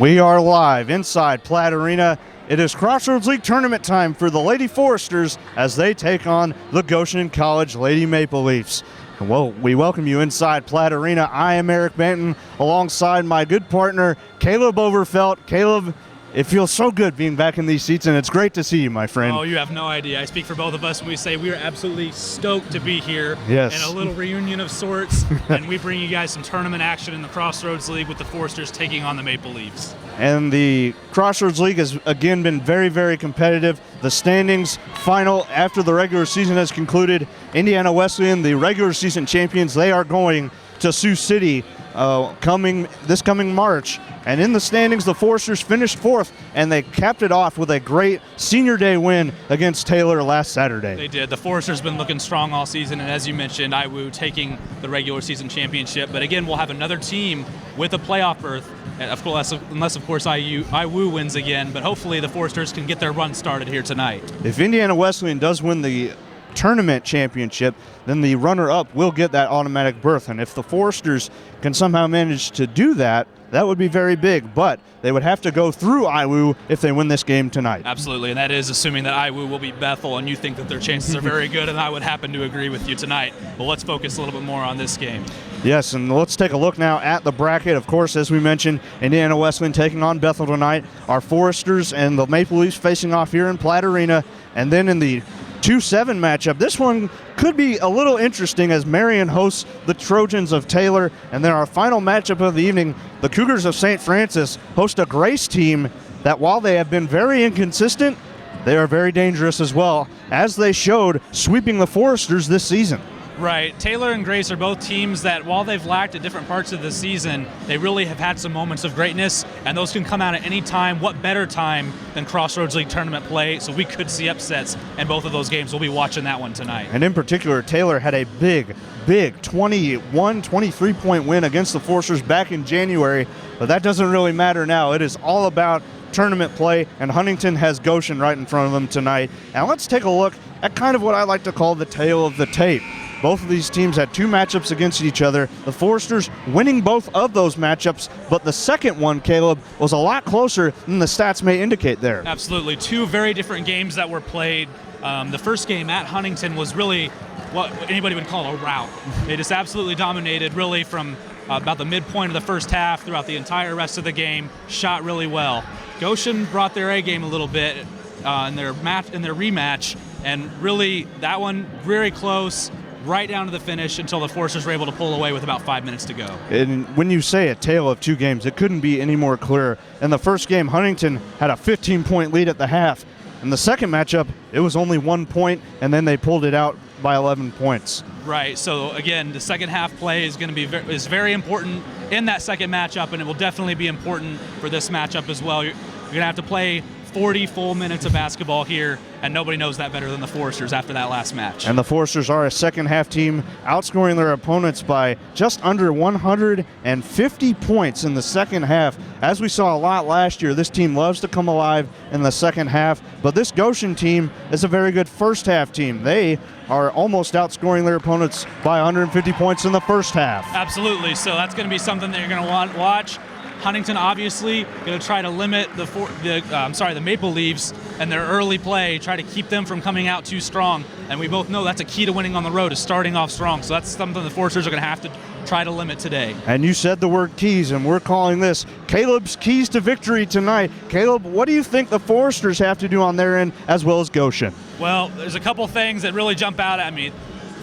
We are live inside Platt Arena. It is Crossroads League tournament time for the Lady Foresters as they take on the Goshen College Lady Maple Leafs. Well, we welcome you inside Platt Arena. I am Eric Benton alongside my good partner, Caleb Overfelt. Caleb, it feels so good being back in these seats, and it's great to see you, my friend. Oh, you have no idea. I speak for both of us when we say we are absolutely stoked to be here. Yes. In a little reunion of sorts, and we bring you guys some tournament action in the Crossroads League with the Foresters taking on the Maple Leafs. And the Crossroads League has again been very, very competitive. The standings final after the regular season has concluded. Indiana Wesleyan, the regular season champions, they are going to Sioux City this coming March. And in the standings, the Foresters finished fourth, and they capped it off with a great Senior Day win against Taylor last Saturday. They did. The Foresters been looking strong all season, and as you mentioned, IWU taking the regular season championship. But again, we'll have another team with a playoff berth, unless of course IWU wins again. But hopefully the Foresters can get their run started here tonight. If Indiana Wesleyan does win the tournament championship, then the runner-up will get that automatic berth. And if the Foresters can somehow manage to do that, that would be very big, but they would have to go through IWU if they win this game tonight. Absolutely, and that is assuming that IWU will beat Bethel, and you think that their chances are very good, and I would happen to agree with you tonight. But let's focus a little bit more on this game. Yes, and let's take a look now at the bracket. Of course, as we mentioned, Indiana Wesleyan taking on Bethel tonight. Our Foresters and the Maple Leafs facing off here in Platt Arena. And then in the 2-7 matchup, this one could be a little interesting as Marion hosts the Trojans of Taylor. And then our final matchup of the evening, the Cougars of St. Francis host a Grace team that, while they have been very inconsistent, they are very dangerous as well, as they showed sweeping the Foresters this season. Right. Taylor and Grace are both teams that, while they've lacked at different parts of the season, they really have had some moments of greatness, and those can come out at any time. What better time than Crossroads League tournament play? So we could see upsets in both of those games. We'll be watching that one tonight. And in particular, Taylor had a big 23-point win against the Foresters back in January, but that doesn't really matter now. It is all about tournament play, and Huntington has Goshen right in front of them tonight. Now let's take a look at kind of what I like to call the tale of the tape. Both of these teams had two matchups against each other. The Foresters winning both of those matchups, but the second one, Caleb, was a lot closer than the stats may indicate there. Absolutely. Two very different games that were played. The first game at Huntington was really what anybody would call a rout. They just absolutely dominated really from about the midpoint of the first half throughout the entire rest of the game, shot really well. Goshen brought their A game a little bit in their rematch, and really that one very close, right down to the finish until the Foresters were able to pull away with about 5 minutes to go. And when you say a tale of two games, it couldn't be any more clear. In the first game, Huntington had a 15-point lead at the half. In the second matchup, it was only 1 point, and then they pulled it out by 11 points. Right. So again, the second half play is going to be very important in that second matchup, and it will definitely be important for this matchup as well. You're going to have to play 40 full minutes of basketball here, and nobody knows that better than the Foresters after that last match. And the Foresters are a second-half team, outscoring their opponents by just under 150 points in the second half. As we saw a lot last year, this team loves to come alive in the second half, but this Goshen team is a very good first-half team. They are almost outscoring their opponents by 150 points in the first half. Absolutely. So that's going to be something that you're going to want to watch. Huntington obviously going to try to limit the Maple Leafs and their early play, try to keep them from coming out too strong. And we both know that's a key to winning on the road, is starting off strong. So that's something the Foresters are going to have to try to limit today. And you said the word keys, and we're calling this Caleb's keys to victory tonight. Caleb, what do you think the Foresters have to do on their end as well as Goshen? Well, there's a couple things that really jump out at me.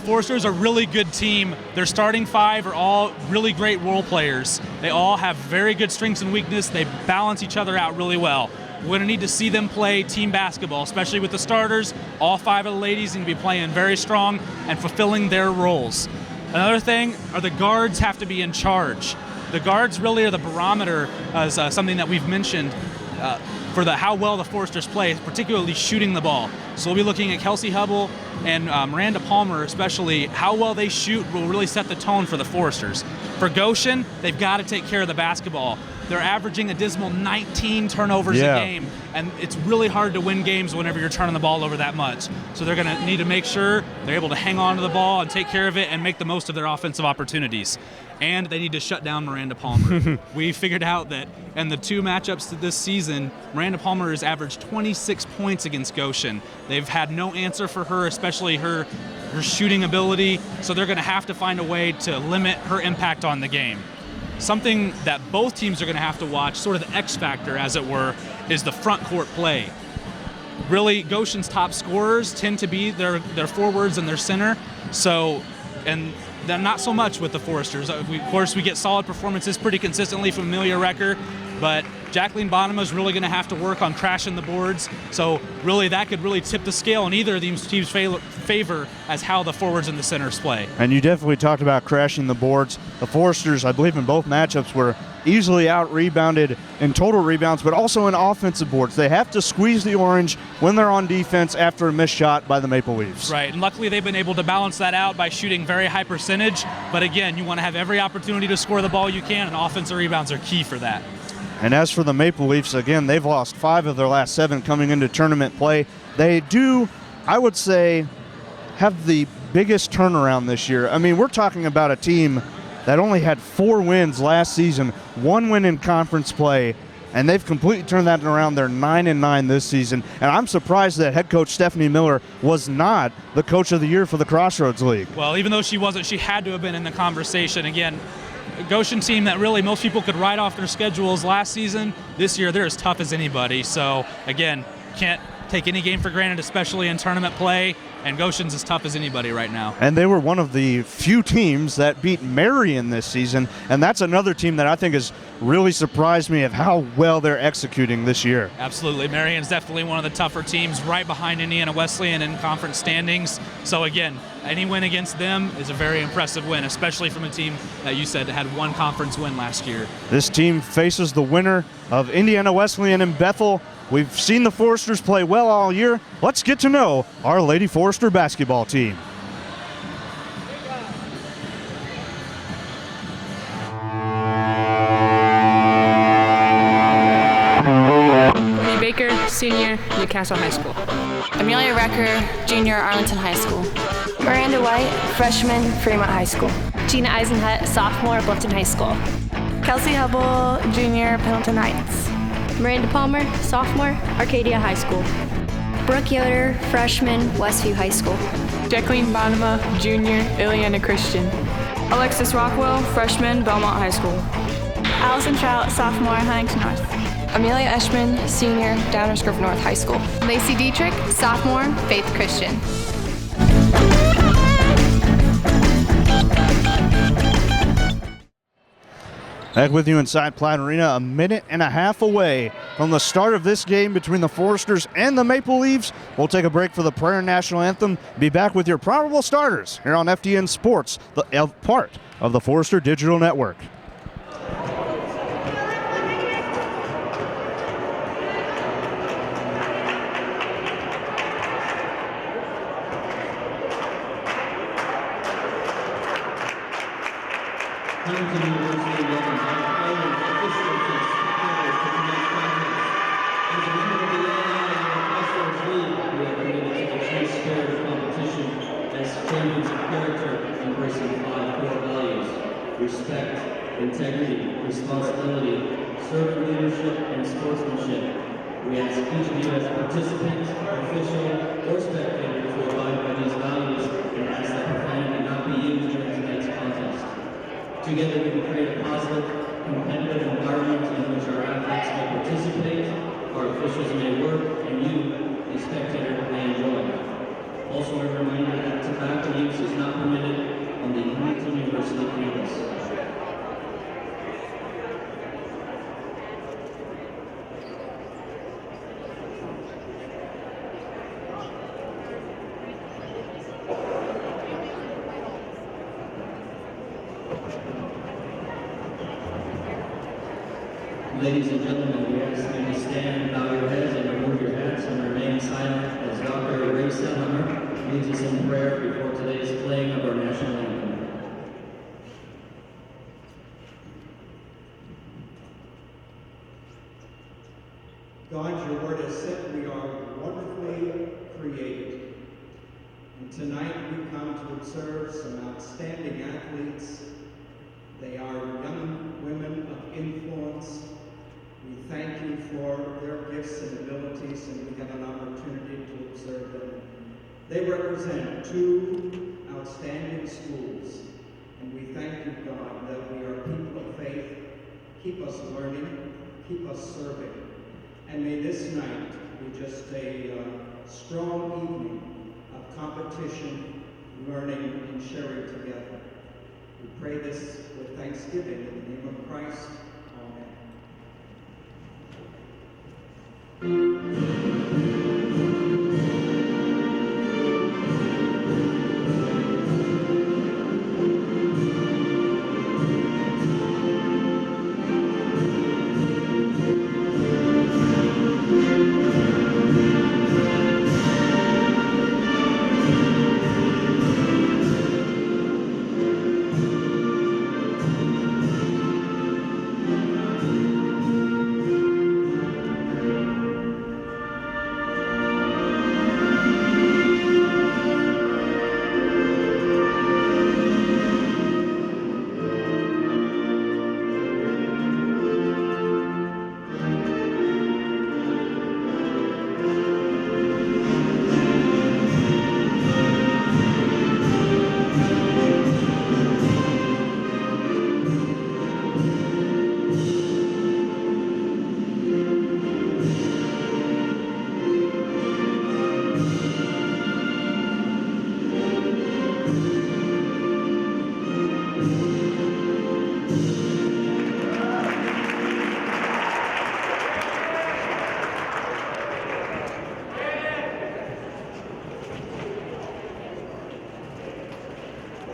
Foresters are a really good team. Their starting five are all really great role players. They all have very good strengths and weakness. They balance each other out really well. We're going to need to see them play team basketball, especially with the starters. All five of the ladies need to be playing very strong and fulfilling their roles. Another thing are the guards have to be in charge. The guards really are the barometer, as something that we've mentioned, for how well the Foresters play, particularly shooting the ball. So we'll be looking at Kelsey Hubble and Miranda Palmer especially. How well they shoot will really set the tone for the Foresters. For Goshen, they've got to take care of the basketball. They're averaging a dismal 19 turnovers a game, and it's really hard to win games whenever you're turning the ball over that much. So they're going to need to make sure they're able to hang on to the ball and take care of it and make the most of their offensive opportunities. And they need to shut down Miranda Palmer. We figured out that in the 2 matchups this season, Miranda Palmer has averaged 26 points against Goshen. They've had no answer for her, especially her shooting ability, so they're going to have to find a way to limit her impact on the game. Something that both teams are going to have to watch, sort of the X factor, as it were, is the front court play. Really, Goshen's top scorers tend to be their forwards and their center, and then not so much with the Foresters. Of course, we get solid performances pretty consistently from Amelia Recker, but Jacqueline Bonema is really going to have to work on crashing the boards. So really, that could really tip the scale in either of these teams' favor as how the forwards and the centers play. And you definitely talked about crashing the boards. The Foresters, I believe in both matchups, were easily out-rebounded in total rebounds, but also in offensive boards. They have to squeeze the orange when they're on defense after a missed shot by the Maple Leafs. Right, and luckily they've been able to balance that out by shooting very high percentage. But again, you want to have every opportunity to score the ball you can, and offensive rebounds are key for that. And as for the Maple Leafs, again, they've lost 5 of their last 7 coming into tournament play. They do, I would say, have the biggest turnaround this year. I mean, we're talking about a team that only had 4 wins last season, 1 win in conference play, and they've completely turned that around. They're 9-9 this season. And I'm surprised that head coach Stephanie Miller was not the coach of the year for the Crossroads League. Well, even though she wasn't, she had to have been in the conversation. Again, Goshen team that really most people could write off their schedules last season. This year, they're as tough as anybody. So, again, can't take any game for granted, especially in tournament play. And Goshen's as tough as anybody right now. And they were one of the few teams that beat Marion this season. And that's another team that I think has really surprised me of how well they're executing this year. Absolutely. Marion's definitely one of the tougher teams, right behind Indiana Wesleyan in conference standings. So, again, any win against them is a very impressive win, especially from a team that you said had 1 conference win last year. This team faces the winner of Indiana Wesleyan and Bethel. We've seen the Foresters play well all year. Let's get to know our Lady Forester basketball team. Courtney Baker, senior, Newcastle High School. Amelia Recker, junior, Arlington High School. Miranda White, freshman, Fremont High School. Gina Eisenhut, sophomore, Bluffton High School. Kelsey Hubble, junior, Pendleton Heights. Miranda Palmer, sophomore, Arcadia High School. Brooke Yoder, freshman, Westview High School. Jacqueline Bonema, junior, Ileana Christian. Alexis Rockwell, freshman, Belmont High School. Allison Trout, sophomore, Huntington North. Amelia Eschman, senior, Downers Grove North High School. Lacey Dietrich, sophomore, Faith Christian. Back with you inside Platte Arena, a minute and a half away from the start of this game between the Foresters and the Maple Leafs. We'll take a break for the prayer and national anthem. Be back with your probable starters here on FDN Sports, the part of the Forester Digital Network. Huntington University welcomes all players, officials, and spectators to tonight's contest. As a member of the AAI and the Crossroads League, we are committed to the true spirit of competition as champions of character, embracing 5 core values: respect, integrity, responsibility, servant leadership, and sportsmanship. We ask each of you as a participant, official, or spectator to abide by these values and ask that profanity not be used during tonight's contest. Together we can create a positive, competitive environment in which our athletes may participate, our officials may work, and you, the spectator, may enjoy. Also a reminder that tobacco use is not permitted on the Huntington University campus. Ladies and gentlemen, we ask you to stand, bow your heads, and remove your hats, and remain silent as Dr. Ray Selhammer leads us in prayer before today's playing of our national anthem. outstanding athletes. They are young women of influence. We thank you for their gifts and abilities, and we have an opportunity to observe them. They represent two outstanding schools, and we thank you, God, that we are people of faith. Keep us learning, keep us serving, and may this night be just a strong evening of competition, learning, and sharing together. We pray this with thanksgiving in the name of Christ.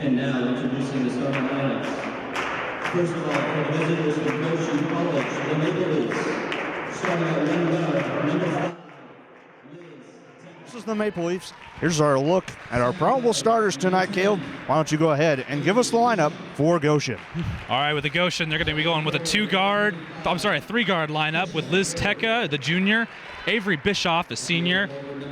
And now, introducing the starting lineups. First of all, for the visitors from Goshen College, the Maple Leafs. Starting at one guard, number 5, Liz. This is the Maple Leafs. Here's our look at our probable starters tonight, Caleb. Why don't you go ahead and give us the lineup for Goshen? All right, with the Goshen, they're going to be going with a 3-guard lineup with Liz Tecca, the junior, Avery Bischoff, the senior,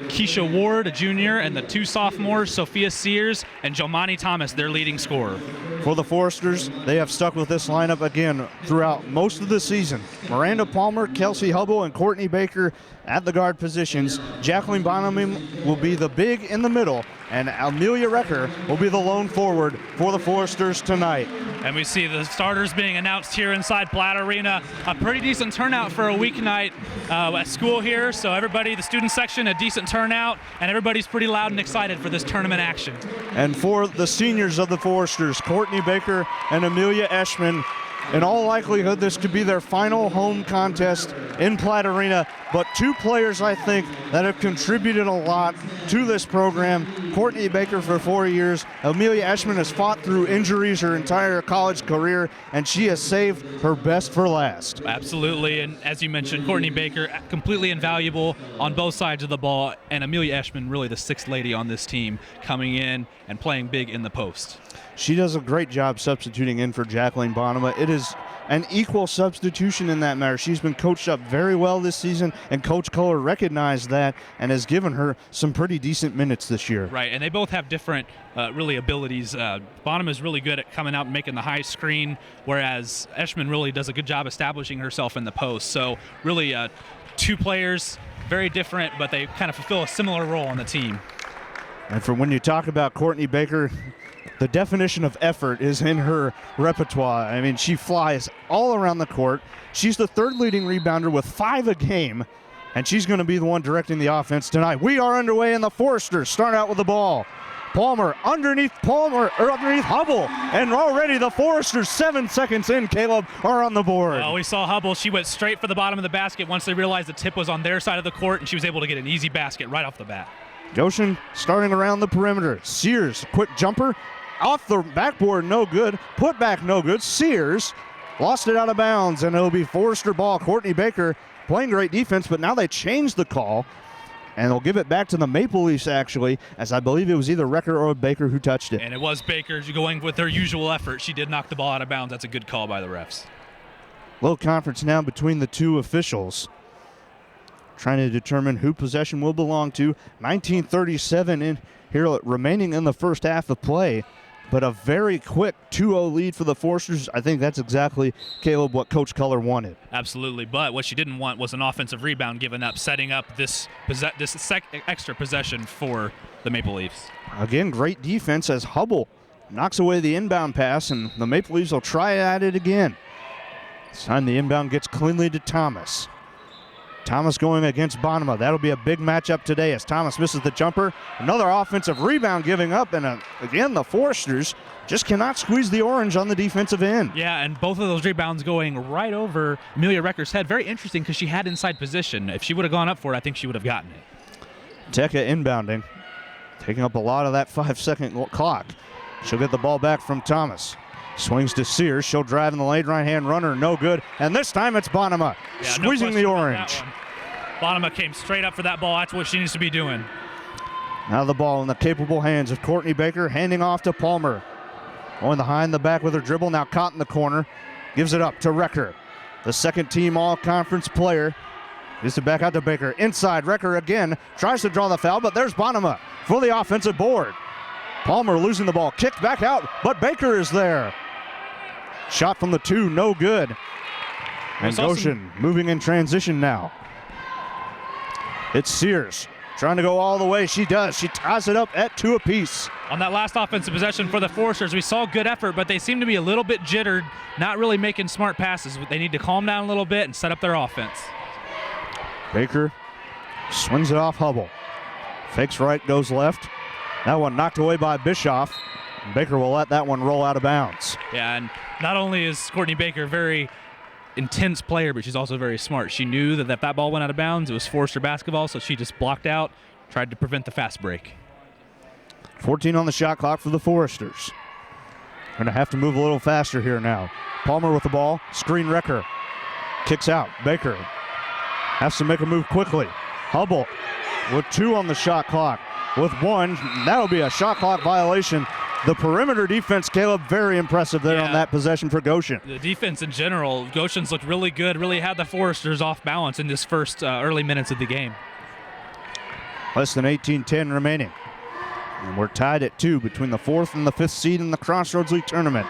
Keisha Ward, a junior, and the 2 sophomores, Sophia Sears and Jomani Thomas, their leading scorer. For the Foresters, they have stuck with this lineup again throughout most of the season. Miranda Palmer, Kelsey Hubble, and Courtney Baker at the guard positions. Jacqueline Bonham will be the big in the middle, and Amelia Recker will be the lone forward for the Foresters tonight. And we see the starters being announced here inside Platt Arena. A pretty decent turnout for a weeknight at school here. So everybody, the student section, a decent turnout, and everybody's pretty loud and excited for this tournament action. And for the seniors of the Foresters, Courtney Baker and Amelia Eschman, in all likelihood, this could be their final home contest in Platt Arena. But 2 players, I think, that have contributed a lot to this program. Courtney Baker for 4 years. Amelia Eschman has fought through injuries her entire college career, and she has saved her best for last. Absolutely, and as you mentioned, Courtney Baker, completely invaluable on both sides of the ball, and Amelia Eschman, really the 6th lady on this team, coming in and playing big in the post. She does a great job substituting in for Jacqueline Bonham. It is an equal substitution in that matter. She's been coached up very well this season, and Coach Kohler recognized that and has given her some pretty decent minutes this year. Right, and they both have different really abilities. Bonham is really good at coming out and making the high screen, whereas Eschman really does a good job establishing herself in the post. So really 2 players, very different, but they kind of fulfill a similar role on the team. And for when you talk about Courtney Baker, the definition of effort is in her repertoire. I mean, she flies all around the court. She's the 3rd leading rebounder with 5 a game, and she's going to be the one directing the offense tonight. We are underway, and the Foresters start out with the ball. Palmer underneath Hubble, and already the Foresters, 7 seconds in, Caleb, are on the board. Well, we saw Hubble. She went straight for the bottom of the basket once they realized the tip was on their side of the court, and she was able to get an easy basket right off the bat. Goshen starting around the perimeter. Sears, quick jumper. Off the backboard, no good. Put back, no good. Sears lost it out of bounds, and it'll be Forester ball. Courtney Baker playing great defense, but now they changed the call, and they'll give it back to the Maple Leafs, actually, as I believe it was either Recker or Baker who touched it. And it was Baker going with her usual effort. She did knock the ball out of bounds. That's a good call by the refs. Little conference now between the 2 officials, trying to determine who possession will belong to. 19:37 in here remaining in the first half of play. but a very quick 2-0 lead for the Foresters. I think that's exactly, Caleb, what Coach Culler wanted. Absolutely, but what she didn't want was an offensive rebound given up, setting up this extra possession for the Maple Leafs. Again, great defense as Hubble knocks away the inbound pass, and the Maple Leafs will try at it again. This time the inbound gets cleanly to Thomas. Thomas going against Bonema. That'll be a big matchup today as Thomas misses the jumper. Another offensive rebound giving up, and again, the Foresters just cannot squeeze the orange on the defensive end. Yeah, and both of those rebounds going right over Amelia Recker's head. Very interesting because she had inside position. If she would have gone up for it, I think she would have gotten it. Tekka inbounding, taking up a lot of that 5-second clock. She'll get the ball back from Thomas. Swings to Sears. She'll drive in the lane. Right-hand runner, no good. And this time it's Bonema squeezing the orange. Bonema came straight up for that ball. That's what she needs to be doing. Now the ball in the capable hands of Courtney Baker, handing off to Palmer. Going behind the back with her dribble. Now caught in the corner. Gives it up to Recker. The second-team all-conference player. Gives it back out to Baker. Inside, Recker again. Tries to draw the foul, but there's Bonema for the offensive board. Palmer losing the ball. Kicked back out, but Baker is there. Shot from the 2, no good. And Goshen moving in transition now. It's Sears trying to go all the way. She does. She ties it up at 2 apiece. On that last offensive possession for the Foresters, we saw good effort, but they seem to be a little bit jittered, not really making smart passes. They need to calm down a little bit and set up their offense. Baker swings it off Hubble. Fakes right, goes left. That one knocked away by Bischoff. Baker will let that one roll out of bounds. Yeah, and not only is Courtney Baker a very intense player, but she's also very smart. She knew that if that ball went out of bounds, it was Forester basketball, so she just blocked out, tried to prevent the fast break. 14 on the shot clock for the Foresters. Going to have to move a little faster here now. Palmer with the ball. Screen Recker. Kicks out. Baker has to make a move quickly. Hubble with 2 on the shot clock. With 1, that'll be a shot clock violation. The perimeter defense, Caleb, very impressive there on that possession for Goshen. The defense in general, Goshen's looked really good, really had the Foresters off balance in this first early minutes of the game. Less than 18-10 remaining. And we're tied at 2 between the 4th and the 5th seed in the Crossroads League tournament.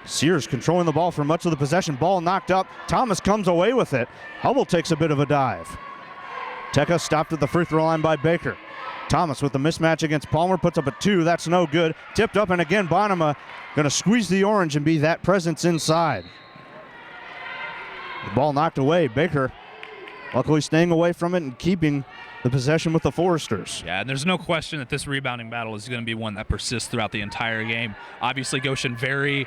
Sears controlling the ball for much of the possession. Ball knocked up. Thomas comes away with it. Hubble takes a bit of a dive. Tekka stopped at the free throw line by Baker. Thomas with the mismatch against Palmer puts up a 2. That's no good. Tipped up, and again Bonema going to squeeze the orange and be that presence inside. The ball knocked away. Baker luckily staying away from it and keeping the possession with the Foresters. Yeah, and there's no question that this rebounding battle is going to be one that persists throughout the entire game. Obviously, Goshen very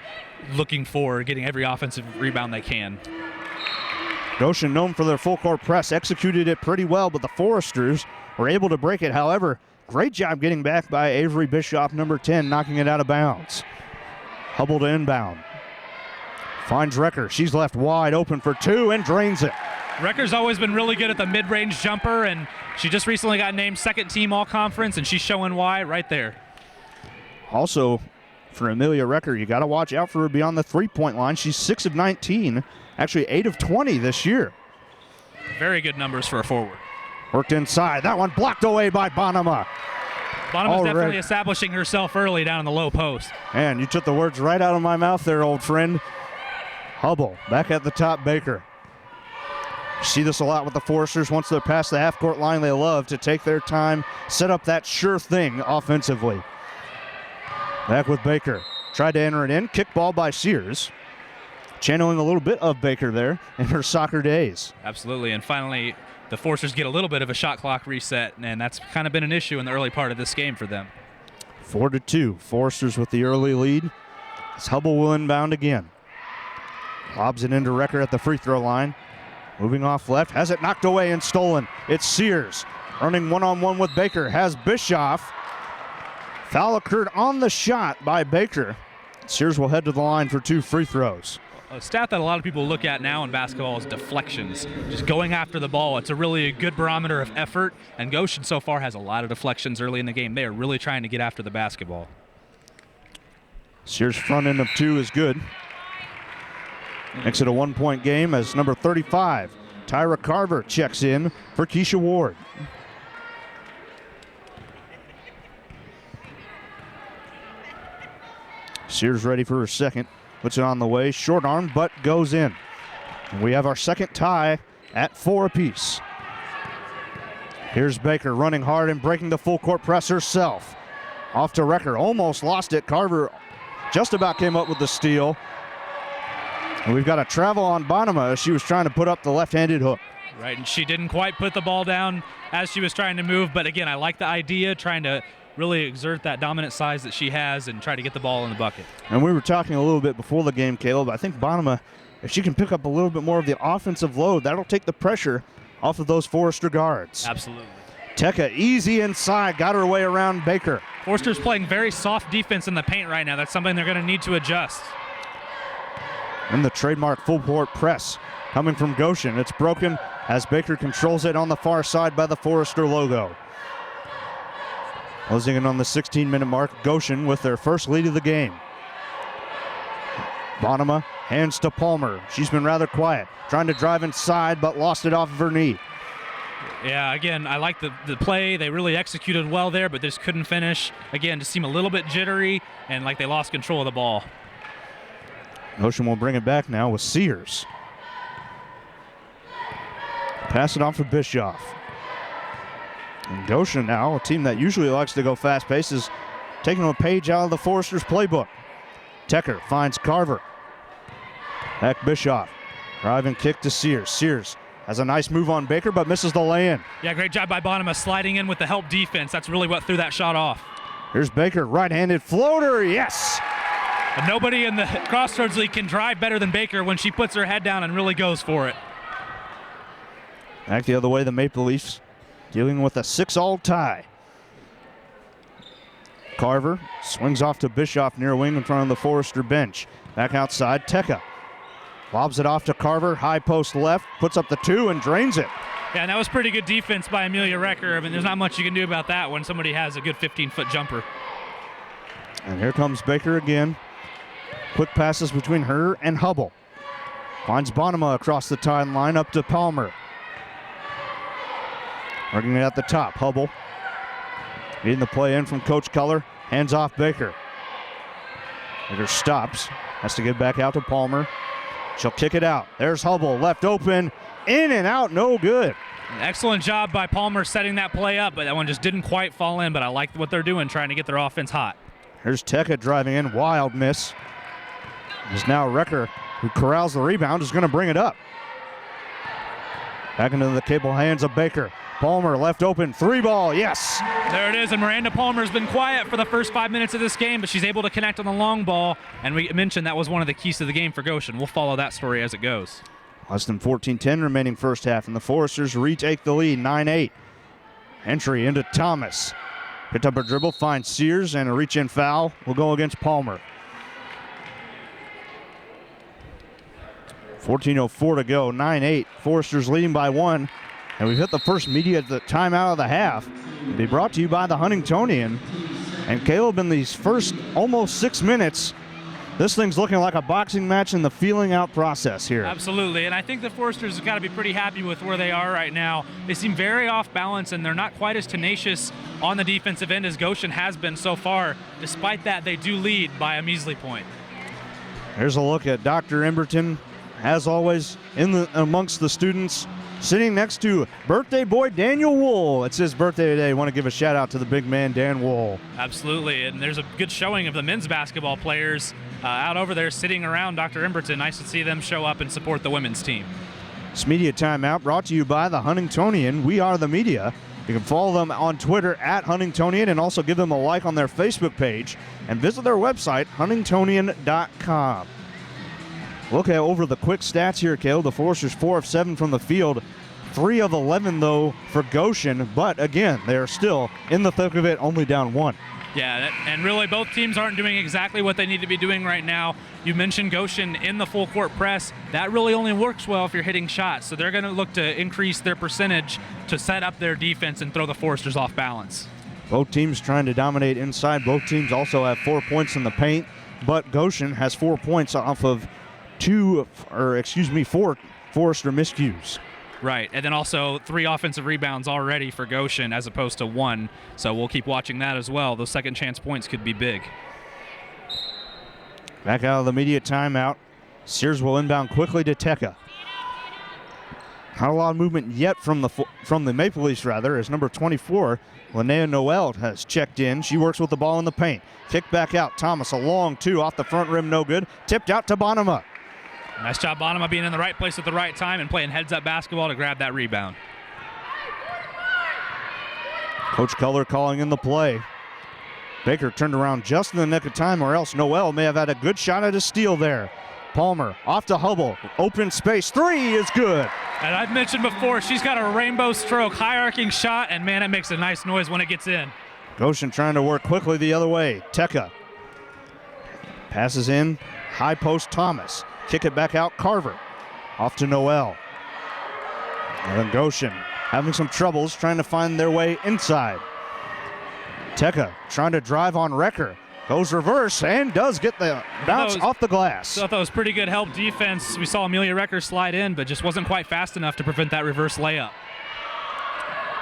looking for getting every offensive rebound they can. Goshen, known for their full court press, executed it pretty well, but the Foresters were able to break it. However, great job getting back by Avery Bischoff, number 10, knocking it out of bounds. Hubble to inbound. Finds Recker. She's left wide open for 2 and drains it. Recker's always been really good at the mid-range jumper, and she just recently got named second-team all-conference, and she's showing why right there. Also, for Amelia Recker, you got to watch out for her beyond the three-point line. She's 6 of 19, actually 8 of 20 this year. Very good numbers for a forward. Worked inside. That one blocked away by Bonema. Bonema's definitely establishing herself early down in the low post. And you took the words right out of my mouth there, old friend. Hubble back at the top, Baker. You see this a lot with the Foresters. Once they're past the half-court line, they love to take their time, set up that sure thing offensively. Back with Baker. Tried to enter it in. Kick ball by Sears. Channeling a little bit of Baker there in her soccer days. Absolutely, and finally, the Foresters get a little bit of a shot clock reset, and that's kind of been an issue in the early part of this game for them. 4-2. Foresters with the early lead. As Hubble will inbound again. Lobs it into Recker at the free throw line. Moving off left. Has it knocked away and stolen. It's Sears. Running one-on-one with Baker. Has Bischoff. Foul occurred on the shot by Baker. Sears will head to the line for 2 free throws. A stat that a lot of people look at now in basketball is deflections. Just going after the ball. It's a really good barometer of effort, and Goshen so far has a lot of deflections early in the game. They are really trying to get after the basketball. Sears' front end of 2 is good. Makes it a 1-point game as number 35, Tyra Carver, checks in for Keisha Ward. Sears ready for her second. Puts it on the way. Short arm, but goes in. And we have our second tie at 4 apiece. Here's Baker running hard and breaking the full court press herself. Off to Recker. Almost lost it. Carver just about came up with the steal. And we've got a travel on Bonema as she was trying to put up the left-handed hook. Right, and she didn't quite put the ball down as she was trying to move. But again, I like the idea, trying to really exert that dominant size that she has and try to get the ball in the bucket. And we were talking a little bit before the game, Caleb. I think Bonema, if she can pick up a little bit more of the offensive load, that'll take the pressure off of those Forrester guards. Absolutely. Tekka easy inside, got her way around Baker. Forrester's playing very soft defense in the paint right now. That's something they're going to need to adjust. And the trademark full court press coming from Goshen. It's broken as Baker controls it on the far side by the Forrester logo. Closing in on the 16-minute mark, Goshen with their first lead of the game. Bonema hands to Palmer. She's been rather quiet, trying to drive inside, but lost it off of her knee. Yeah, again, I like the play. They really executed well there, but just couldn't finish. Again, just seemed a little bit jittery and like they lost control of the ball. Goshen will bring it back now with Sears. Pass it off to Bischoff. And Goshen now, a team that usually likes to go fast-paced, is taking a page out of the Foresters' playbook. Tecker finds Carver. Back Bischoff. Driving kick to Sears. Sears has a nice move on Baker, but misses the lay-in. Yeah, great job by Bonema sliding in with the help defense. That's really what threw that shot off. Here's Baker, right-handed floater, yes! And nobody in the Crossroads League can drive better than Baker when she puts her head down and really goes for it. Back the other way, the Maple Leafs dealing with a 6-all tie. Carver swings off to Bischoff near wing in front of the Forrester bench. Back outside, Tekka lobs it off to Carver, high post left, puts up the 2 and drains it. Yeah, and that was pretty good defense by Amelia Recker. I mean, there's not much you can do about that when somebody has a good 15-foot jumper. And here comes Baker again. Quick passes between her and Hubble. Finds Bonema across the timeline up to Palmer. Working it at the top, Hubble. Getting the play in from Coach Culler. Hands off Baker. Baker stops. Has to get back out to Palmer. She'll kick it out. There's Hubble, left open. In and out, no good. Excellent job by Palmer setting that play up, but that one just didn't quite fall in, but I like what they're doing, trying to get their offense hot. Here's Tekka driving in, wild miss. It's now Recker, who corrals the rebound, is going to bring it up. Back into the capable hands of Baker. Palmer left open, 3-ball, yes. There it is, and Miranda Palmer's been quiet for the first 5 minutes of this game, but she's able to connect on the long ball, and we mentioned that was one of the keys to the game for Goshen. We'll follow that story as it goes. Less than 14-10 remaining first half, and the Foresters retake the lead, 9-8. Entry into Thomas. Picked up a dribble, finds Sears, and a reach-in foul will go against Palmer. 14:04 to go, 9-8. Foresters leading by 1. And we've hit the first media at the timeout of the half. It'll be brought to you by the Huntingtonian. And Caleb, in these first almost 6 minutes, this thing's looking like a boxing match in the feeling out process here. Absolutely, and I think the Foresters have got to be pretty happy with where they are right now. They seem very off balance, and they're not quite as tenacious on the defensive end as Goshen has been so far. Despite that, they do lead by a measly point. Here's a look at Dr. Emberton, as always, amongst the students, sitting next to birthday boy Daniel Wool. It's his birthday today. I want to give a shout out to the big man, Dan Wool. Absolutely, and there's a good showing of the men's basketball players out over there sitting around Dr. Emberton. Nice to see them show up and support the women's team. This media timeout brought to you by the Huntingtonian. We are the media. You can follow them on Twitter at Huntingtonian and also give them a like on their Facebook page and visit their website, huntingtonian.com. Look at over the quick stats here, Caleb. The Foresters 4 of 7 from the field, 3 of 11 though for Goshen, but again, they are still in the thick of it, only down 1. Yeah, and really both teams aren't doing exactly what they need to be doing right now. You mentioned Goshen in the full court press. That really only works well if you're hitting shots, so they're going to look to increase their percentage to set up their defense and throw the Foresters off balance. Both teams trying to dominate inside. Both teams also have 4 points in the paint, but Goshen has 4 points off of 4 Forester miscues. Right, and then also 3 offensive rebounds already for Goshen as opposed to 1, so we'll keep watching that as well. Those second chance points could be big. Back out of the immediate timeout. Sears will inbound quickly to Teka. Not a lot of movement yet from the Maple Leafs, as number 24, Linnea Noel, has checked in. She works with the ball in the paint. Kick back out. Thomas, a long two off the front rim, no good. Tipped out to Bonema. Nice job, Bonema, being in the right place at the right time and playing heads-up basketball to grab that rebound. Coach Keller calling in the play. Baker turned around just in the nick of time, or else Noel may have had a good shot at a steal there. Palmer off to Hubble. Open space. Three is good. And I've mentioned before, she's got a rainbow stroke, high-arcing shot, and man, it makes a nice noise when it gets in. Goshen trying to work quickly the other way. Teka passes in. High post Thomas. Kick it back out. Carver. Off to Noel. And then Goshen having some troubles trying to find their way inside. Teka trying to drive on Recker. Goes reverse and does get the bounce off the glass. So I thought that was pretty good help defense. We saw Amelia Recker slide in, but just wasn't quite fast enough to prevent that reverse layup.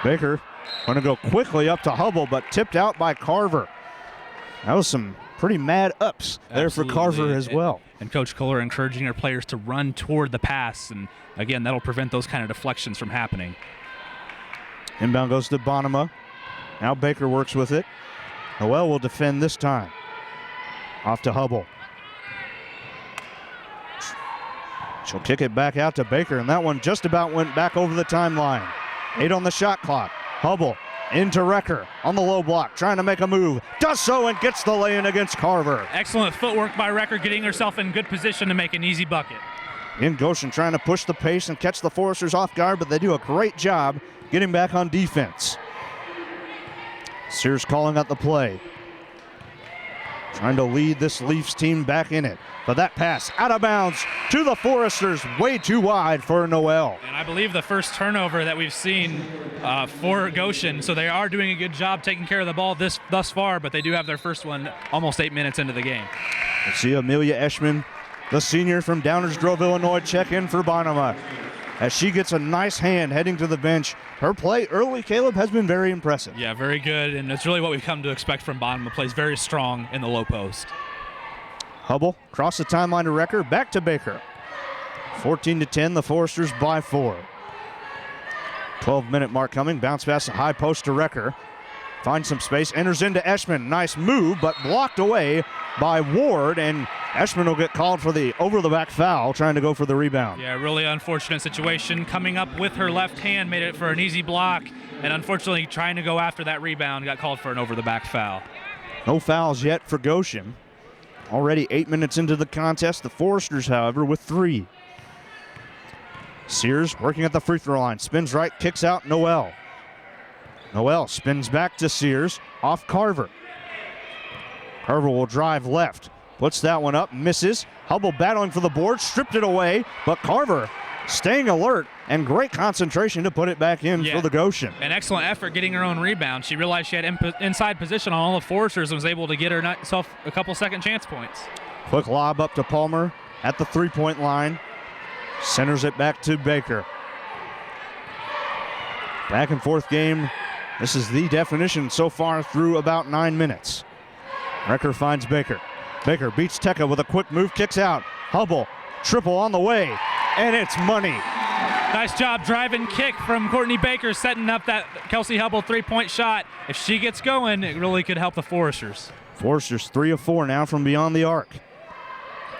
Baker going to go quickly up to Hubble, but tipped out by Carver. That was some pretty mad ups there for Carver as well. And Coach Kohler encouraging her players to run toward the pass, and again, that'll prevent those kind of deflections from happening. Inbound goes to Bonema. Now Baker works with it. Noel will defend this time. Off to Hubble. She'll kick it back out to Baker, and that one just about went back over the timeline. 8 on the shot clock. Hubble into Recker on the low block, trying to make a move. Does so and gets the lay-in against Carver. Excellent footwork by Recker, getting herself in good position to make an easy bucket. In Goshen trying to push the pace and catch the Foresters off guard, but they do a great job getting back on defense. Sears calling out the play. Trying to lead this Leafs team back in it. But that pass out of bounds to the Foresters, way too wide for Noel. And I believe the first turnover that we've seen for Goshen, so they are doing a good job taking care of the ball thus far, but they do have their first one almost 8 minutes into the game. We'll see Amelia Eschman, the senior from Downers Grove, Illinois, check in for Bonema. As she gets a nice hand heading to the bench. Her play early, Caleb, has been very impressive. Yeah, very good, and it's really what we've come to expect from Bonema. Plays very strong in the low post. Hubble across the timeline to Recker, back to Baker. 14-10, the Foresters by 4. 12-minute mark coming, bounce pass the high post to Recker. Finds some space, enters into Eschman. Nice move, but blocked away by Ward, and Eschman will get called for the over-the-back foul, trying to go for the rebound. Yeah, really unfortunate situation. Coming up with her left hand, made it for an easy block, and unfortunately trying to go after that rebound, got called for an over-the-back foul. No fouls yet for Goshen. Already 8 minutes into the contest. The Foresters, however, with 3. Sears working at the free throw line. Spins right, kicks out Noel. Noel spins back to Sears, off Carver. Carver will drive left. Puts that one up, misses. Hubble battling for the board, stripped it away, but Carver staying alert and great concentration to put it back in for the Goshen. An excellent effort getting her own rebound. She realized she had inside position on all the Foresters and was able to get herself a couple second chance points. Quick lob up to Palmer at the three-point line. Centers it back to Baker. Back and forth game. This is the definition so far through about 9 minutes. Recker finds Baker. Baker beats Teka with a quick move, kicks out. Hubble, triple on the way, and it's money. Nice job driving kick from Courtney Baker, setting up that Kelsey Hubble three-point shot. If she gets going, it really could help the Foresters. Foresters 3 of 4 now from beyond the arc.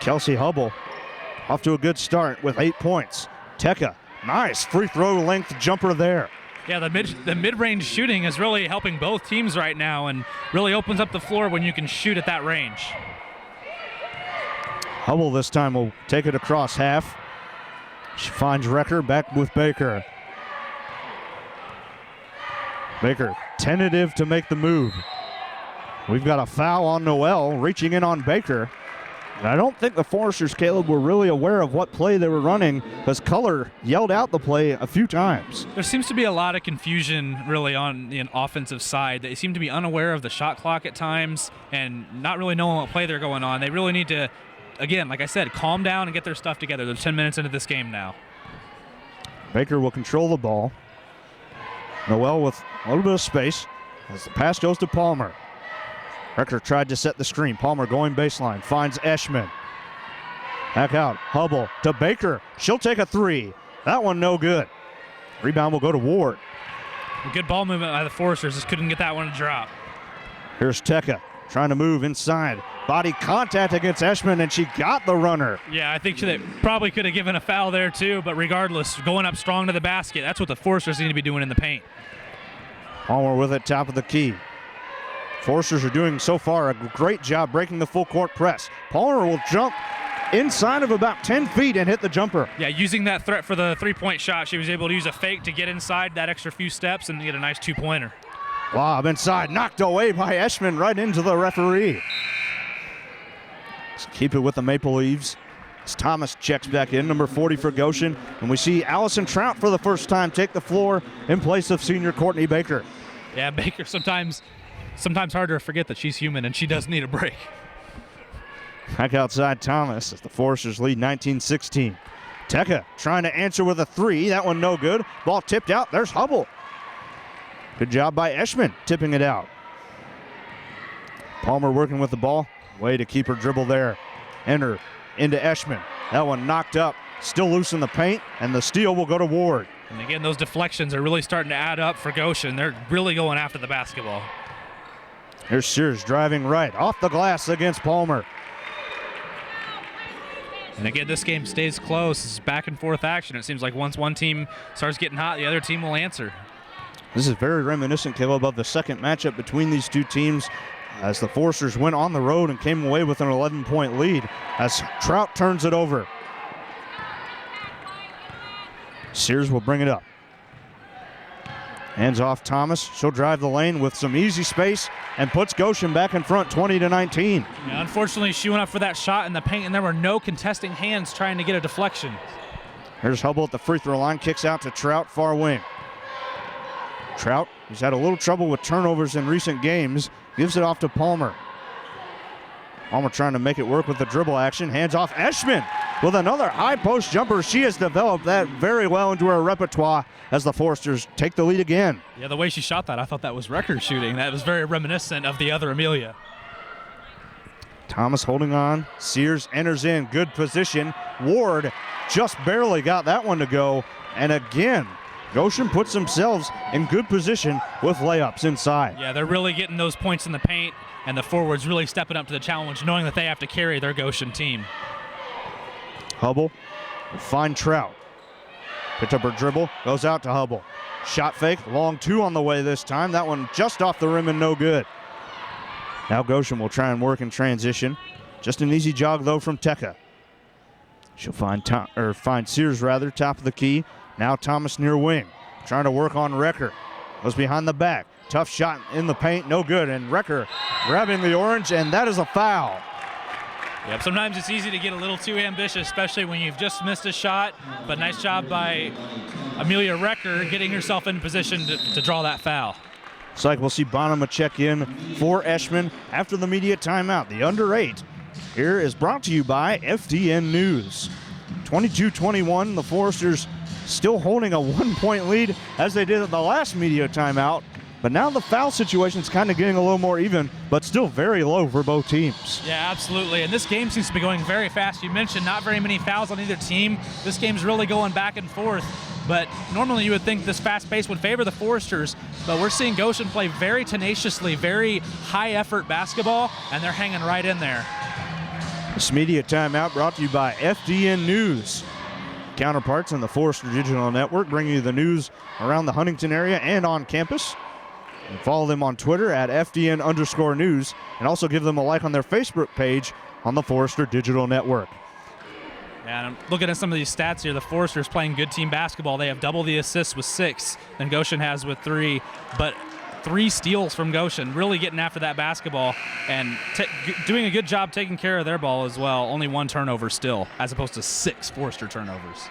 Kelsey Hubble off to a good start with 8 points. Teka, nice free throw length jumper there. Yeah, the mid-range shooting is really helping both teams right now and really opens up the floor when you can shoot at that range. Hubble this time will take it across half. She finds Recker back with Baker. Baker tentative to make the move. We've got a foul on Noel, reaching in on Baker. And I don't think the Foresters, Caleb, were really aware of what play they were running because Culler yelled out the play a few times. There seems to be a lot of confusion really on the offensive side. They seem to be unaware of the shot clock at times and not really knowing what play they're going on. They really need to, again, like I said, calm down and get their stuff together. They're 10 minutes into this game now. Baker will control the ball. Noel with a little bit of space as the pass goes to Palmer. Recker tried to set the screen. Palmer going baseline, finds Eschman. Back out, Hubble to Baker. She'll take a three. That one no good. Rebound will go to Ward. Good ball movement by the Foresters. Just couldn't get that one to drop. Here's Teka trying to move inside. Body contact against Eschman, and she got the runner. Yeah, I think they probably could have given a foul there too, but regardless, going up strong to the basket. That's what the Foresters need to be doing in the paint. Palmer with it, top of the key. Foresters are doing so far a great job breaking the full court press. Palmer will jump inside of about 10 feet and hit the jumper. Yeah, using that threat for the three-point shot, she was able to use a fake to get inside that extra few steps and get a nice two-pointer. Lob inside, knocked away by Eschman right into the referee. Let's keep it with the Maple Leaves. As Thomas checks back in, number 40 for Goshen. And we see Allison Trout for the first time take the floor in place of senior Courtney Baker. Yeah, Baker sometimes hard to forget that she's human and she does need a break. Back outside Thomas as the Foresters lead 19-16. Teka trying to answer with a three. That one no good. Ball tipped out. There's Hubble. Good job by Eschman tipping it out. Palmer working with the ball. Way to keep her dribble there. Enter into Eschman. That one knocked up. Still loose in the paint, and the steal will go to Ward. And again, those deflections are really starting to add up for Goshen. They're really going after the basketball. Here's Sears driving right. Off the glass against Palmer. And again, this game stays close. It's back and forth action. It seems like once one team starts getting hot, the other team will answer. This is very reminiscent, Caleb, of the second matchup between these two teams as the Foresters went on the road and came away with an 11-point lead as Trout turns it over. Sears will bring it up. Hands off Thomas. She'll drive the lane with some easy space and puts Goshen back in front 20-19. Yeah, unfortunately, she went up for that shot in the paint, and there were no contesting hands trying to get a deflection. Here's Hubble at the free throw line. Kicks out to Trout, far wing. Trout, who's had a little trouble with turnovers in recent games, gives it off to Palmer. Palmer trying to make it work with the dribble action. Hands off Eschman with another high post jumper. She has developed that very well into her repertoire as the Foresters take the lead again. Yeah, the way she shot that, I thought that was record shooting. That was very reminiscent of the other Amelia. Thomas holding on. Sears enters in. Good position. Ward just barely got that one to go. And again, Goshen puts themselves in good position with layups inside. Yeah, they're really getting those points in the paint, and the forwards really stepping up to the challenge, knowing that they have to carry their Goshen team. Hubble will find Trout. Picked up her dribble, goes out to Hubble. Shot fake, long two on the way this time. That one just off the rim and no good. Now Goshen will try and work in transition. Just an easy jog though from Teka. She'll find Sears rather, top of the key. Now Thomas near wing, trying to work on Recker. Goes behind the back. Tough shot in the paint, no good. And Recker grabbing the orange, and that is a foul. Yep, sometimes it's easy to get a little too ambitious, especially when you've just missed a shot. But nice job by Amelia Recker getting herself in position to draw that foul. Looks like we'll see Bonham check in for Eschman after the media timeout. The under 8 here is brought to you by FDN News. 22-21, the Foresters still holding a 1-point lead as they did at the last media timeout. But now the foul situation is kind of getting a little more even, but still very low for both teams. Yeah, absolutely. And this game seems to be going very fast. You mentioned not very many fouls on either team. This game's really going back and forth. But normally you would think this fast pace would favor the Foresters, but we're seeing Goshen play very tenaciously, very high-effort basketball, and they're hanging right in there. This media timeout brought to you by FDN News. Counterparts on the Forester Digital Network bringing you the news around the Huntington area and on campus. And follow them on Twitter at FDN_news, and also give them a like on their Facebook page on the Forester Digital Network. And I'm looking at some of these stats here. The Foresters playing good team basketball. They have double the assists with 6 than Goshen has with 3, but 3 steals from Goshen, really getting after that basketball and doing a good job taking care of their ball as well. Only 1 turnover still, as opposed to 6 Forester turnovers.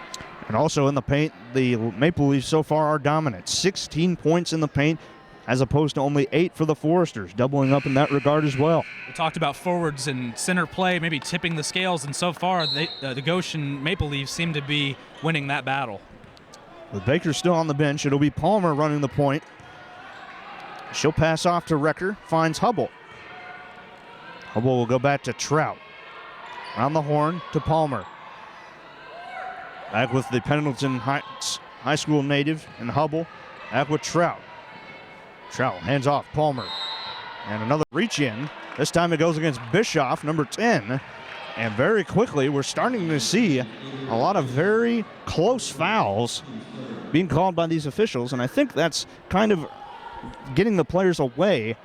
And also in the paint, the Maple Leafs so far are dominant. 16 points in the paint, as opposed to only 8 for the Foresters, doubling up in that regard as well. We talked about forwards and center play, maybe tipping the scales, and so far the Goshen Maple Leafs seem to be winning that battle. With Baker still on the bench, it'll be Palmer running the point. She'll pass off to Recker, finds Hubble. Hubble will go back to Trout. Around the horn to Palmer. Back with the Pendleton High School native and Hubble. Back with Trout. Trout hands off Palmer. And another reach in. This time it goes against Bischoff, number 10. And very quickly, we're starting to see a lot of very close fouls being called by these officials. And I think that's kind of getting the players away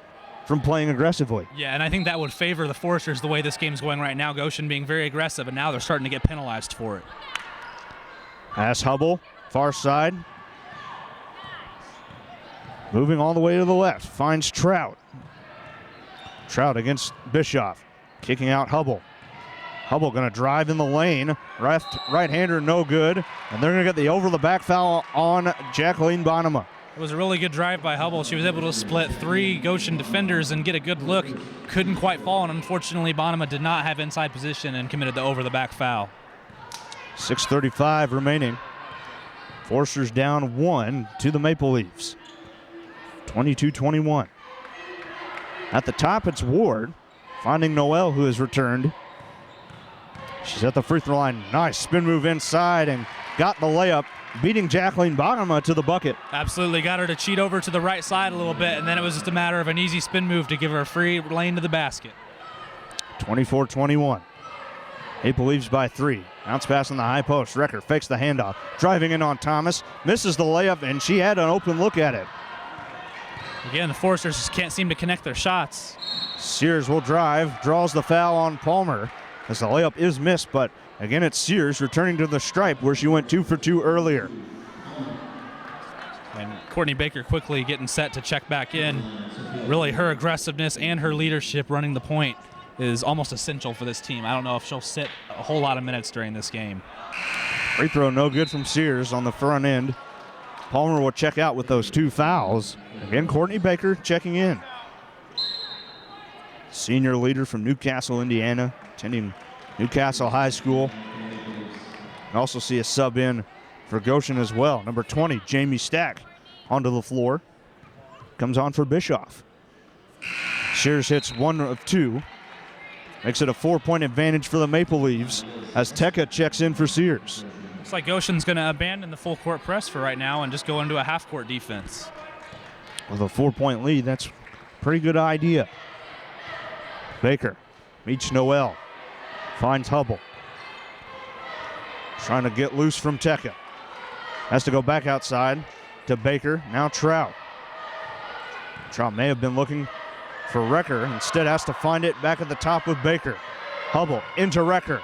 from playing aggressively. Yeah, and I think that would favor the Foresters the way this game's going right now. Goshen being very aggressive, and now they're starting to get penalized for it. Pass Hubble, far side. Moving all the way to the left, finds Trout. Trout against Bischoff, kicking out Hubble. Hubble going to drive in the lane. Right-hander, no good. And they're going to get the over-the-back foul on Jacqueline Bonema. It was a really good drive by Hubble. She was able to split 3 Goshen defenders and get a good look. Couldn't quite fall, and unfortunately, Bonema did not have inside position and committed the over-the-back foul. 6:35 remaining. Foresters down 1 to the Maple Leafs. 22-21. At the top, it's Ward, finding Noel, who has returned. She's at the free throw line. Nice spin move inside and got the layup, beating Jacqueline Bonema to the bucket. Absolutely. Got her to cheat over to the right side a little bit, and then it was just a matter of an easy spin move to give her a free lane to the basket. 24-21. Maple Leafs by 3. Bounce pass on the high post. Recker fakes the handoff. Driving in on Thomas. Misses the layup, and she had an open look at it. Again, the Foresters just can't seem to connect their shots. Sears will drive. Draws the foul on Palmer as the layup is missed, but again, it's Sears returning to the stripe where she went 2 for 2 earlier. And Courtney Baker quickly getting set to check back in. Really, her aggressiveness and her leadership running the point is almost essential for this team. I don't know if she'll sit a whole lot of minutes during this game. Free throw no good from Sears on the front end. Palmer will check out with those 2 fouls. Again, Courtney Baker checking in. Senior leader from Newcastle, Indiana, attending Newcastle High School. And also see a sub in for Goshen as well. Number 20, Jamie Stack, onto the floor. Comes on for Bischoff. Sears hits 1 of 2. Makes it a 4-point advantage for the Maple Leafs as Tekka checks in for Sears. Looks like Goshen's going to abandon the full court press for right now and just go into a half court defense. With a 4-point lead, that's a pretty good idea. Baker meets Noel. Finds Hubble. Trying to get loose from Tekka. Has to go back outside to Baker. Now Trout. Trout may have been looking for Recker. Instead has to find it back at the top with Baker. Hubble into Recker.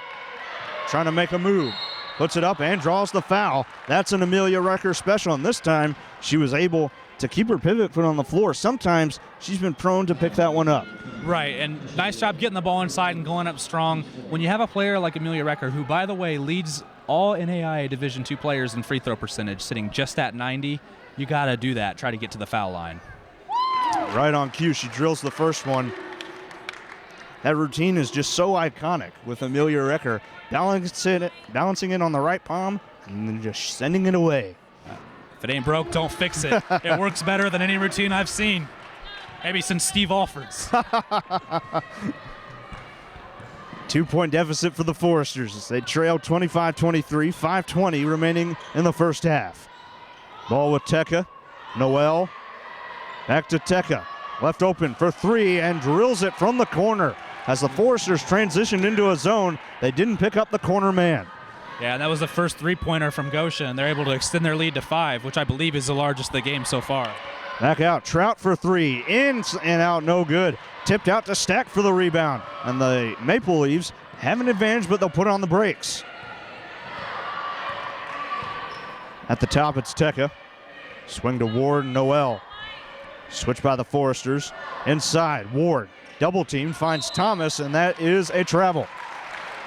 Trying to make a move. Puts it up and draws the foul. That's an Amelia Recker special, and this time she was able to keep her pivot foot on the floor. Sometimes she's been prone to pick that one up. Right, and nice job getting the ball inside and going up strong. When you have a player like Amelia Recker, who, by the way, leads all NAIA Division II players in free throw percentage, sitting just at 90, you got to do that, try to get to the foul line. Right on cue, she drills the first one. That routine is just so iconic with Amelia Recker, balancing it on the right palm and then just sending it away. If it ain't broke, don't fix it. It works better than any routine I've seen. Maybe since Steve Alford's. 2-point deficit for the Foresters as they trail 25-23, 5:20 remaining in the first half. Ball with Tekka. Noel. Back to Tekka. Left open for 3 and drills it from the corner. As the Foresters transitioned into a zone, they didn't pick up the corner man. Yeah, and that was the first 3-pointer from Goshen. They're able to extend their lead to 5, which I believe is the largest of the game so far. Back out, Trout for 3, in and out, no good. Tipped out to Stack for the rebound. And the Maple Leafs have an advantage, but they'll put on the brakes. At the top, it's Tekka. Swing to Ward and Noel. Switch by the Foresters. Inside, Ward. Double team, finds Thomas, and that is a travel.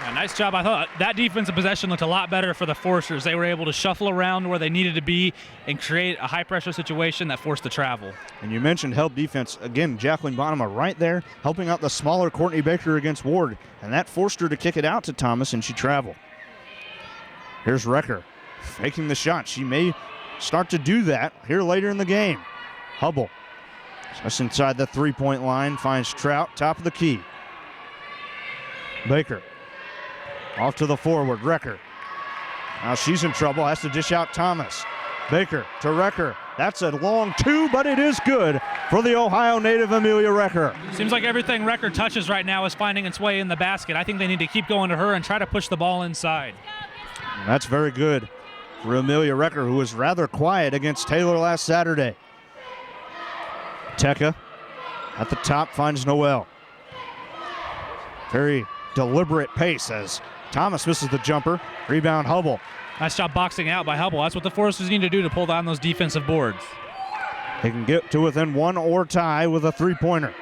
Yeah, nice job. I thought that defensive possession looked a lot better for the Foresters. They were able to shuffle around where they needed to be and create a high-pressure situation that forced the travel. And you mentioned help defense. Again, Jacqueline Bonema right there, helping out the smaller Courtney Baker against Ward, and that forced her to kick it out to Thomas, and she traveled. Here's Recker, faking the shot. She may start to do that here later in the game. Hubble, just inside the 3-point line, finds Trout, top of the key. Baker off to the forward. Recker. Now she's in trouble. Has to dish out Thomas. Baker to Recker. That's a long two, but it is good for the Ohio native Amelia Recker. Seems like everything Recker touches right now is finding its way in the basket. I think they need to keep going to her and try to push the ball inside. That's very good for Amelia Recker, who was rather quiet against Taylor last Saturday. Teka at the top finds Noel. Very deliberate pace as Thomas misses the jumper. Rebound Hubble. Nice job boxing out by Hubble. That's what the Foresters need to do to pull down those defensive boards. They can get to within one or tie with a three-pointer.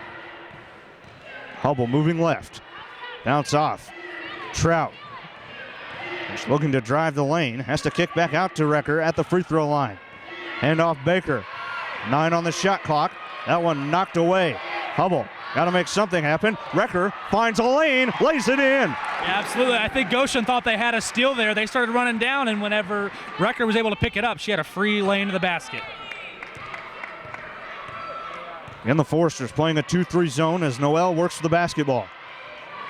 Hubble moving left. Bounce off. Trout. Just looking to drive the lane. Has to kick back out to Recker at the free throw line. Hand off Baker. 9 on the shot clock. That one knocked away. Hubble got to make something happen. Recker finds a lane, lays it in. Yeah, absolutely. I think Goshen thought they had a steal there. They started running down, and whenever Recker was able to pick it up, she had a free lane to the basket. And the Foresters playing a 2-3 zone as Noel works for the basketball.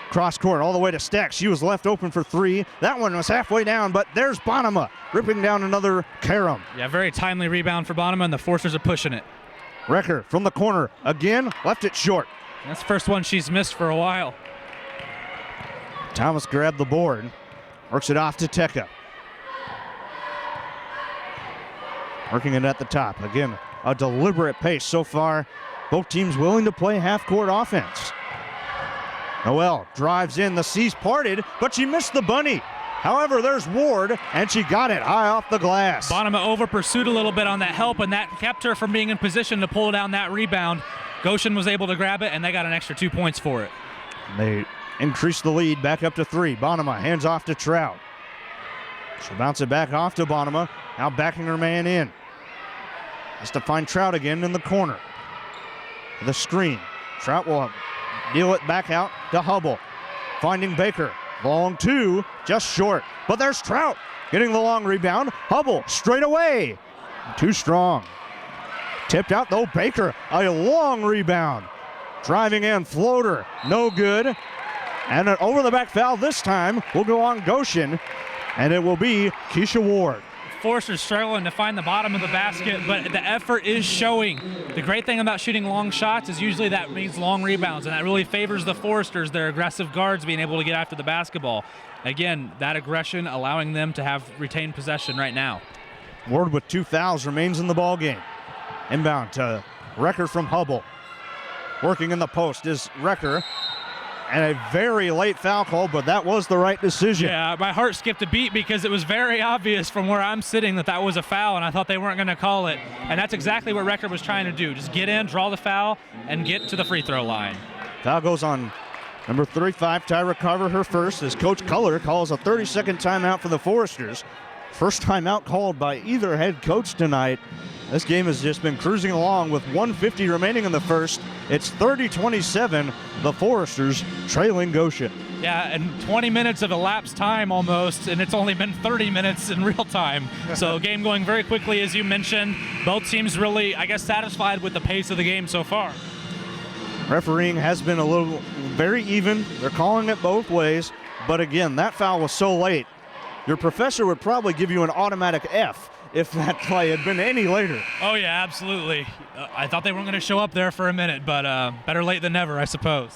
Cross court all the way to Stack. She was left open for three. That one was halfway down, but there's Bonema ripping down another carom. Yeah, very timely rebound for Bonema, and the Foresters are pushing it. Recker from the corner again, left it short. That's the first one she's missed for a while. Thomas grabbed the board, works it off to Teka. Working it at the top. Again, a deliberate pace so far. Both teams willing to play half-court offense. Noel drives in, the C's parted, but she missed the bunny. However, there's Ward, and she got it high off the glass. Bonema over-pursued a little bit on that help, and that kept her from being in position to pull down that rebound. Goshen was able to grab it, and they got an extra 2 points for it. They increased the lead back up to 3. Bonema hands off to Trout. She'll bounce it back off to Bonema, now backing her man in. Has to find Trout again in the corner. The screen. Trout will deal it back out to Hubble. Finding Baker. Long two, just short. But there's Trout getting the long rebound. Hubble straight away. Too strong. Tipped out though. Baker, a long rebound. Driving in, floater, no good. And an over the back foul this time will go on Goshen. And it will be Keisha Ward. Foresters struggling to find the bottom of the basket, but the effort is showing. The great thing about shooting long shots is usually that means long rebounds, and that really favors the Foresters, their aggressive guards being able to get after the basketball. Again, that aggression allowing them to have retained possession right now. Ward with 2 fouls remains in the ball game. Inbound to Recker from Hubble. Working in the post is Recker. And a very late foul call, but that was the right decision. Yeah, my heart skipped a beat because it was very obvious from where I'm sitting that was a foul, and I thought they weren't going to call it. And that's exactly what Recker was trying to do. Just get in, draw the foul, and get to the free throw line. Foul goes on number 35, Tyra Carver, her first, as Coach Culler calls a 30-second timeout for the Foresters. First timeout called by either head coach tonight. This game has just been cruising along with 1:50 remaining in the first. It's 30-27, the Foresters trailing Goshen. Yeah, and 20 minutes of elapsed time almost, and it's only been 30 minutes in real time. So game going very quickly, as you mentioned. Both teams really, I guess, satisfied with the pace of the game so far. Refereeing has been very even. They're calling it both ways. But again, that foul was so late. Your professor would probably give you an automatic F if that play had been any later. Oh, yeah, absolutely. I thought they weren't going to show up there for a minute, but better late than never, I suppose.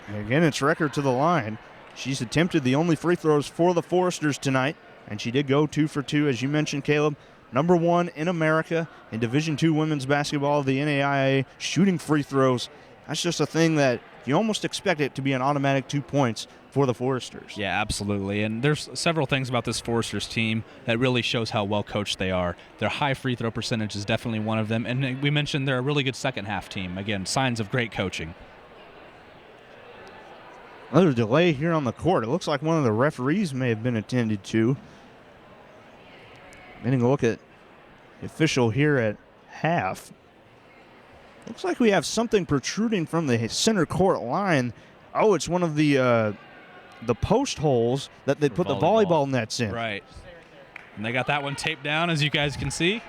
Again, it's Recker to the line. She's attempted the only free throws for the Foresters tonight, and she did go 2 for 2, as you mentioned, Caleb. Number 1 in America in Division II women's basketball of the NAIA, shooting free throws. That's just a thing that you almost expect it to be an automatic 2 points for the Foresters. Yeah, absolutely. And there's several things about this Foresters team that really shows how well coached they are. Their high free throw percentage is definitely one of them. And we mentioned they're a really good second half team. Again, signs of great coaching. Another delay here on the court. It looks like one of the referees may have been attended to. Getting a look at the official here at half. Looks like we have something protruding from the center court line. Oh, it's one of the post holes that they put the volleyball nets in. Right. And they got that one taped down, as you guys can see.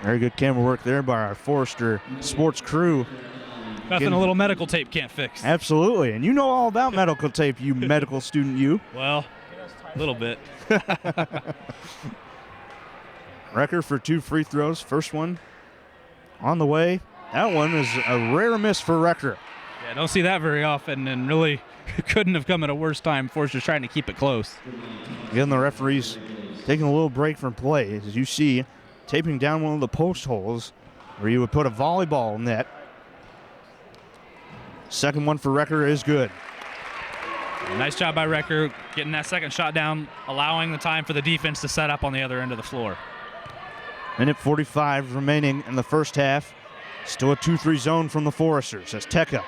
Very good camera work there by our Forester sports crew. Nothing a little medical tape can't fix. Absolutely. And you know all about medical tape, you medical student, you. Well, a little bit. Recker for 2 free throws. First one on the way. That one is a rare miss for Recker. Yeah, don't see that very often, and really couldn't have come at a worse time. Forster's trying to keep it close. Again, the referee's taking a little break from play, as you see, taping down one of the post holes where you would put a volleyball net. Second one for Recker is good. Nice job by Recker getting that second shot down, allowing the time for the defense to set up on the other end of the floor. Minute 45 remaining in the first half. Still a 2-3 zone from the Foresters as Teka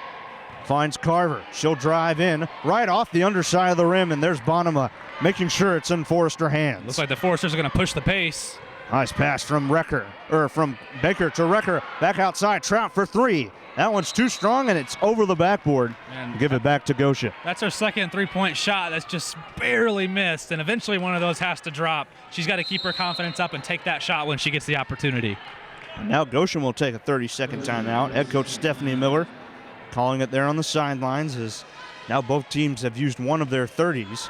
finds Carver. She'll drive in right off the underside of the rim, and there's Bonema making sure it's in Forester hands. Looks like the Foresters are going to push the pace. Nice pass from Baker to Recker. Back outside. Trout for 3. That one's too strong, and it's over the backboard. And give it back to Goshen. That's her second three-point shot that's just barely missed, and eventually one of those has to drop. She's got to keep her confidence up and take that shot when she gets the opportunity. And now Goshen will take a 30-second timeout. Head coach Stephanie Miller calling it there on the sidelines, as now both teams have used one of their 30s.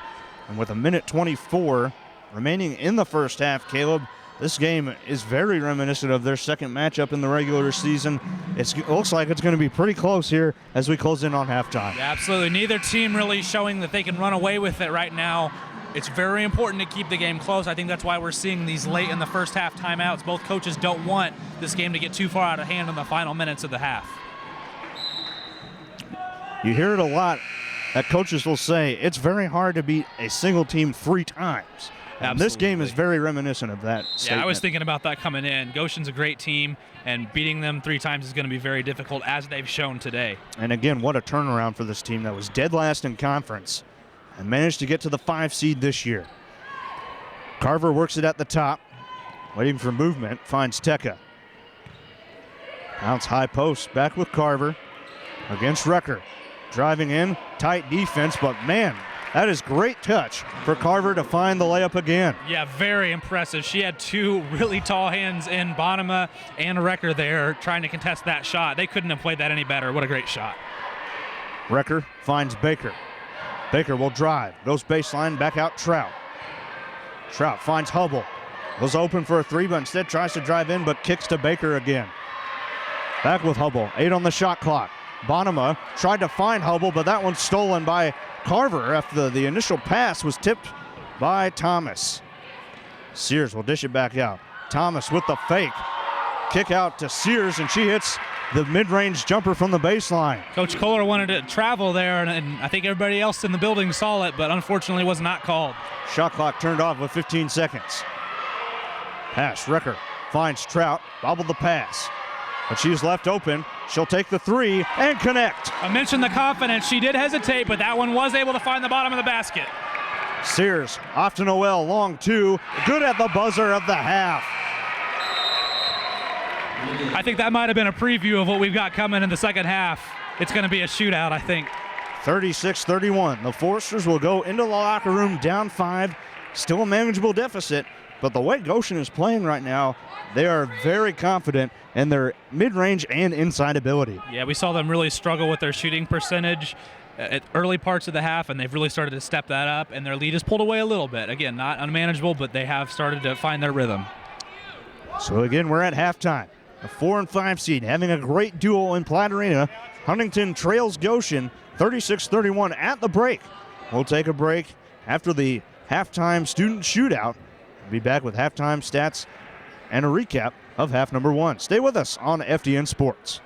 And with a minute 24 remaining in the first half, Caleb, this game is very reminiscent of their second matchup in the regular season. It looks like it's going to be pretty close here as we close in on halftime. Yeah, absolutely. Neither team really showing that they can run away with it right now. It's very important to keep the game close. I think that's why we're seeing these late in the first half timeouts. Both coaches don't want this game to get too far out of hand in the final minutes of the half. You hear it a lot that coaches will say it's very hard to beat a single team 3 times. And this game is very reminiscent of that statement. Yeah, I was thinking about that coming in. Goshen's a great team, and beating them 3 times is going to be very difficult, as they've shown today. And again, what a turnaround for this team that was dead last in conference and managed to get to the 5 seed this year. Carver works it at the top, waiting for movement, finds Teka. Bounce high post, back with Carver against Recker. Driving in, tight defense, but man, that is great touch for Carver to find the layup again. Yeah, very impressive. She had 2 really tall hands in Bonema and Recker there trying to contest that shot. They couldn't have played that any better. What a great shot. Recker finds Baker. Baker will drive, goes baseline, back out Trout. Trout finds Hubble. Was open for a 3, but instead tries to drive in, but kicks to Baker again. Back with Hubble, 8 on the shot clock. Bonema tried to find Hubble, but that one's stolen by Carver after the initial pass was tipped by Thomas. Sears will dish it back out. Thomas with the fake. Kick out to Sears, and she hits the mid-range jumper from the baseline. Coach Kohler wanted to travel there, and I think everybody else in the building saw it, but unfortunately was not called. Shot clock turned off with 15 seconds. Pass, Recker finds Trout, bobbled the pass. But she's left open. She'll take the 3 and connect. I mentioned the confidence. She did hesitate, but that one was able to find the bottom of the basket. Sears off to Noel, long 2. Good at the buzzer of the half. I think that might have been a preview of what we've got coming in the second half. It's going to be a shootout, I think. 36-31. The Foresters will go into the locker room down 5. Still a manageable deficit, but the way Goshen is playing right now, they are very confident in their mid-range and inside ability. Yeah, we saw them really struggle with their shooting percentage at early parts of the half, and they've really started to step that up, and their lead has pulled away a little bit. Again, not unmanageable, but they have started to find their rhythm. So again, we're at halftime. A 4 and 5 seed having a great duel in Platte Arena. Huntington trails Goshen 36-31 at the break. We'll take a break after the halftime student shootout. We'll be back with halftime stats and a recap of half number 1. Stay with us on FDN Sports.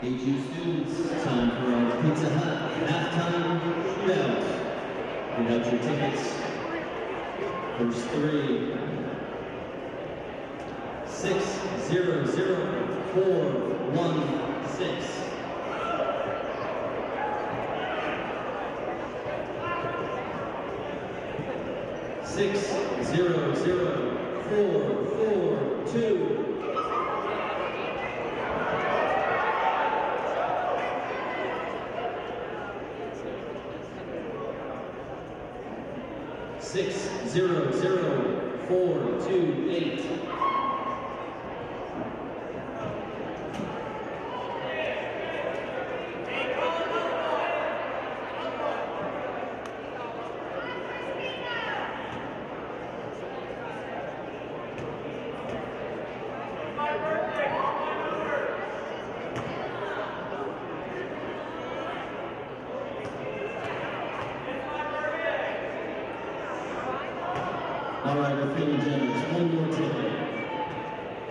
HU students, time for our Pizza Hut halftime shootout. Get out your tickets. First 3. 6-0-0-4-1-6. 6-0-0-4-4-2. 6-0-0-4-2-8. All right, we're feeling generous. One more ticket.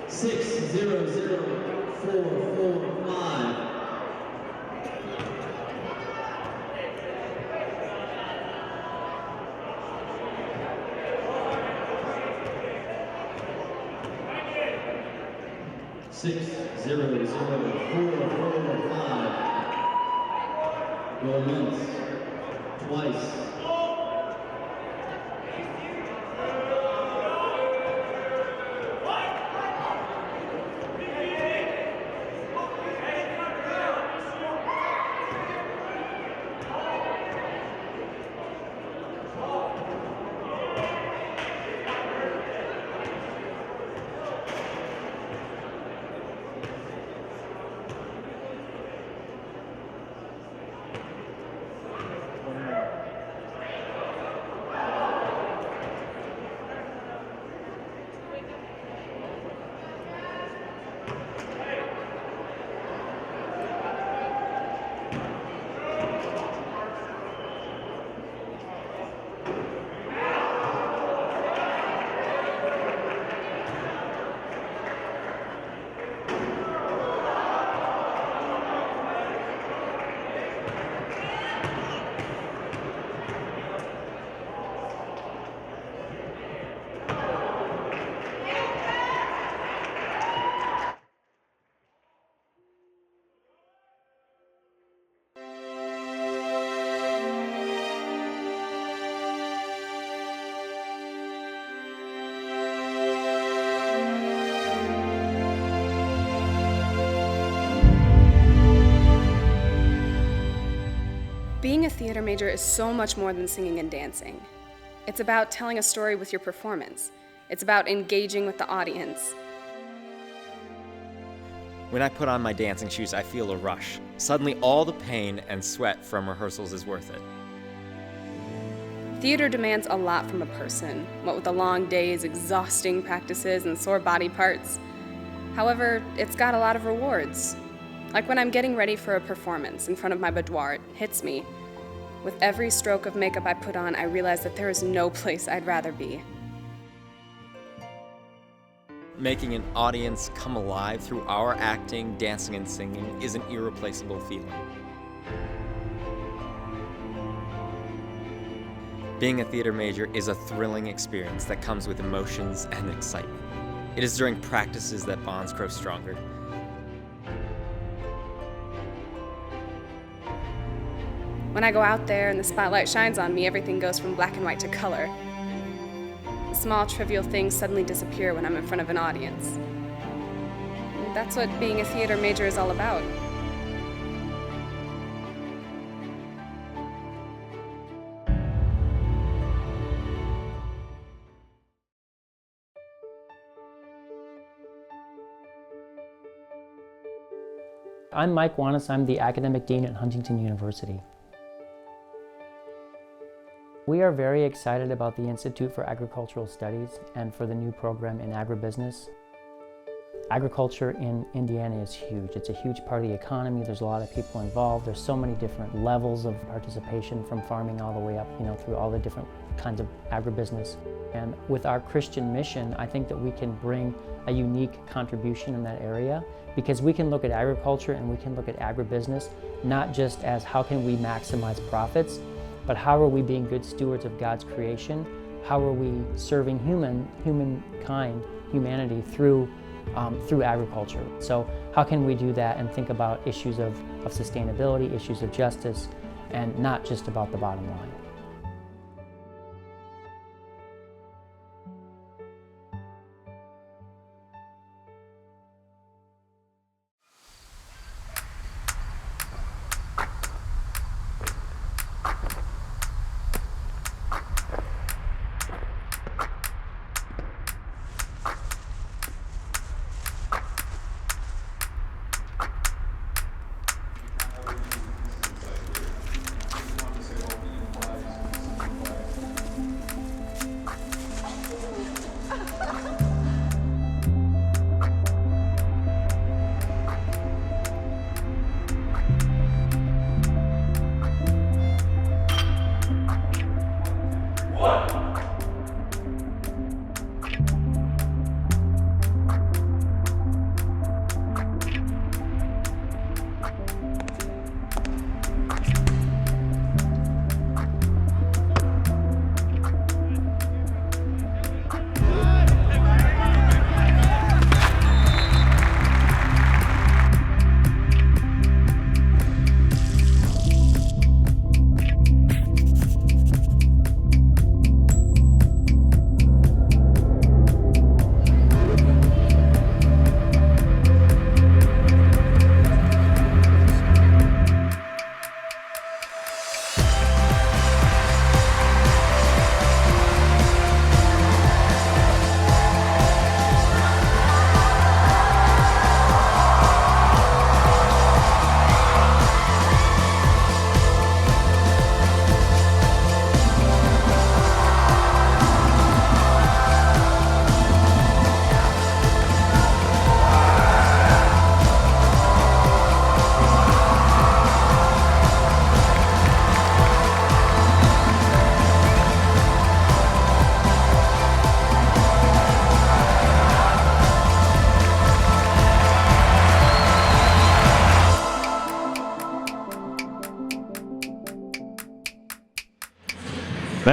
600445. Go once, twice. Being a theater major is so much more than singing and dancing. It's about telling a story with your performance. It's about engaging with the audience. When I put on my dancing shoes, I feel a rush. Suddenly, all the pain and sweat from rehearsals is worth it. Theater demands a lot from a person, what with the long days, exhausting practices, and sore body parts. However, it's got a lot of rewards. Like when I'm getting ready for a performance in front of my boudoir, it hits me. With every stroke of makeup I put on, I realize that there is no place I'd rather be. Making an audience come alive through our acting, dancing, and singing is an irreplaceable feeling. Being a theater major is a thrilling experience that comes with emotions and excitement. It is during practices that bonds grow stronger. When I go out there and the spotlight shines on me, everything goes from black and white to color. The small, trivial things suddenly disappear when I'm in front of an audience. And that's what being a theater major is all about. I'm Mike Wanis. I'm the Academic Dean at Huntington University. We are very excited about the Institute for Agricultural Studies and for the new program in agribusiness. Agriculture in Indiana is huge. It's a huge part of the economy. There's a lot of people involved. There's so many different levels of participation, from farming all the way up, through all the different kinds of agribusiness. And with our Christian mission, I think that we can bring a unique contribution in that area, because we can look at agriculture and we can look at agribusiness not just as how can we maximize profits, but how are we being good stewards of God's creation? How are we serving humanity through agriculture? So how can we do that and think about issues of sustainability, issues of justice, and not just about the bottom line?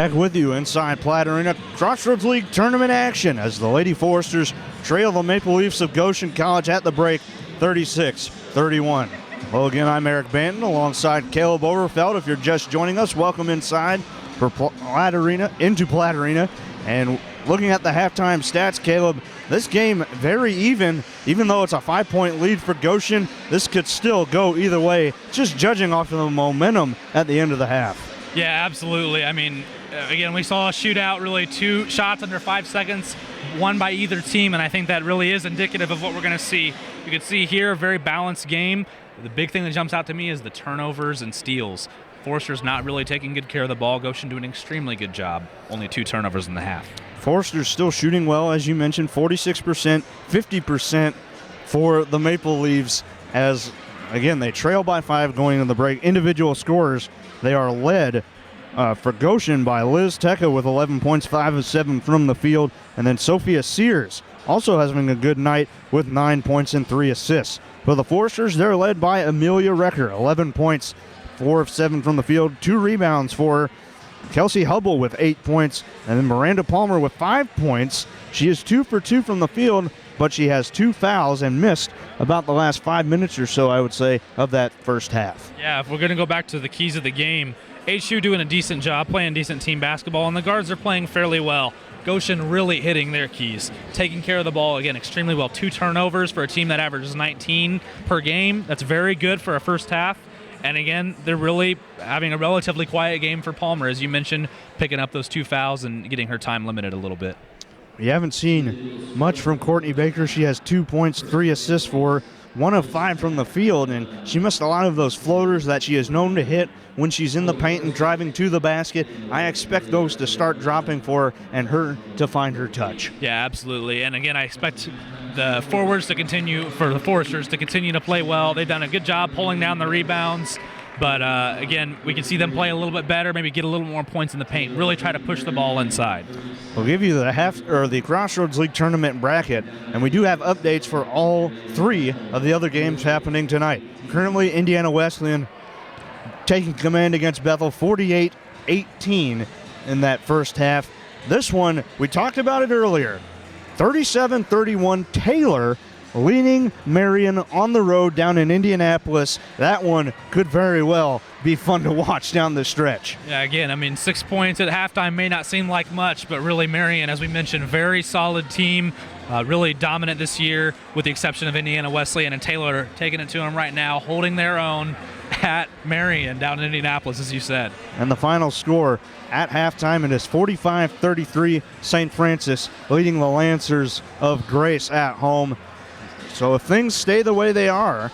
Back with you inside Platte Arena. Crossroads League tournament action as the Lady Foresters trail the Maple Leafs of Goshen College at the break 36-31. Well, again, I'm Eric Banton alongside Caleb Overfeld. If you're just joining us, welcome inside for Platte Arena, into Platte Arena. And looking at the halftime stats, Caleb, this game very even though it's a 5-point lead for Goshen. This could still go either way, just judging off of the momentum at the end of the half. Yeah, absolutely. I mean, again, we saw a shootout, really 2 shots under 5 seconds, one by either team, and I think that really is indicative of what we're going to see. You can see here a very balanced game. The big thing that jumps out to me is the turnovers and steals. Forster's not really taking good care of the ball. Goshen doing an extremely good job. Only 2 turnovers in the half. Forster's still shooting well, as you mentioned, 46%, 50% for the Maple Leafs as, again, they trail by 5 going into the break. Individual scorers, they are led for Goshen by Liz Tecca with 11 points, 5 of 7 from the field. And then Sophia Sears also having a good night with 9 points and 3 assists. For the Foresters, they're led by Amelia Recker, 11 points, 4 of 7 from the field, 2 rebounds for her. Kelsey Hubble with 8 points, and then Miranda Palmer with 5 points. She is 2 for 2 from the field, but she has 2 fouls and missed about the last 5 minutes or so, I would say, of that first half. Yeah, if we're going to go back to the keys of the game, HU doing a decent job, playing decent team basketball, and the guards are playing fairly well. Goshen really hitting their keys, taking care of the ball, again, extremely well. 2 turnovers for a team that averages 19 per game. That's very good for a first half. And again, they're really having a relatively quiet game for Palmer, as you mentioned, picking up those 2 fouls and getting her time limited a little bit. We haven't seen much from Courtney Baker. She has 2 points, 3 assists for her, 1 of 5 from the field, and she missed a lot of those floaters that she is known to hit when she's in the paint and driving to the basket. I expect those to start dropping for her and her to find her touch. Yeah, absolutely. And again, I expect the forwards to continue, for the Foresters to continue to play well. They've done a good job pulling down the rebounds. But again, we can see them play a little bit better, maybe get a little more points in the paint, really try to push the ball inside. We'll give you the Crossroads League tournament bracket, and we do have updates for all 3 of the other games happening tonight. Currently, Indiana Wesleyan taking command against Bethel 48-18 in that first half. This one, we talked about it earlier, 37-31 Taylor leading Marion on the road down in Indianapolis. That one could very well be fun to watch down the stretch. Yeah, again, I mean, 6 points at halftime may not seem like much, but really Marion, as we mentioned, very solid team, really dominant this year with the exception of Indiana Wesleyan, and Taylor taking it to them right now, holding their own at Marion down in Indianapolis, as you said. And the final score at halftime, it is 45-33 St. Francis leading the Lancers of Grace at home. So if things stay the way they are,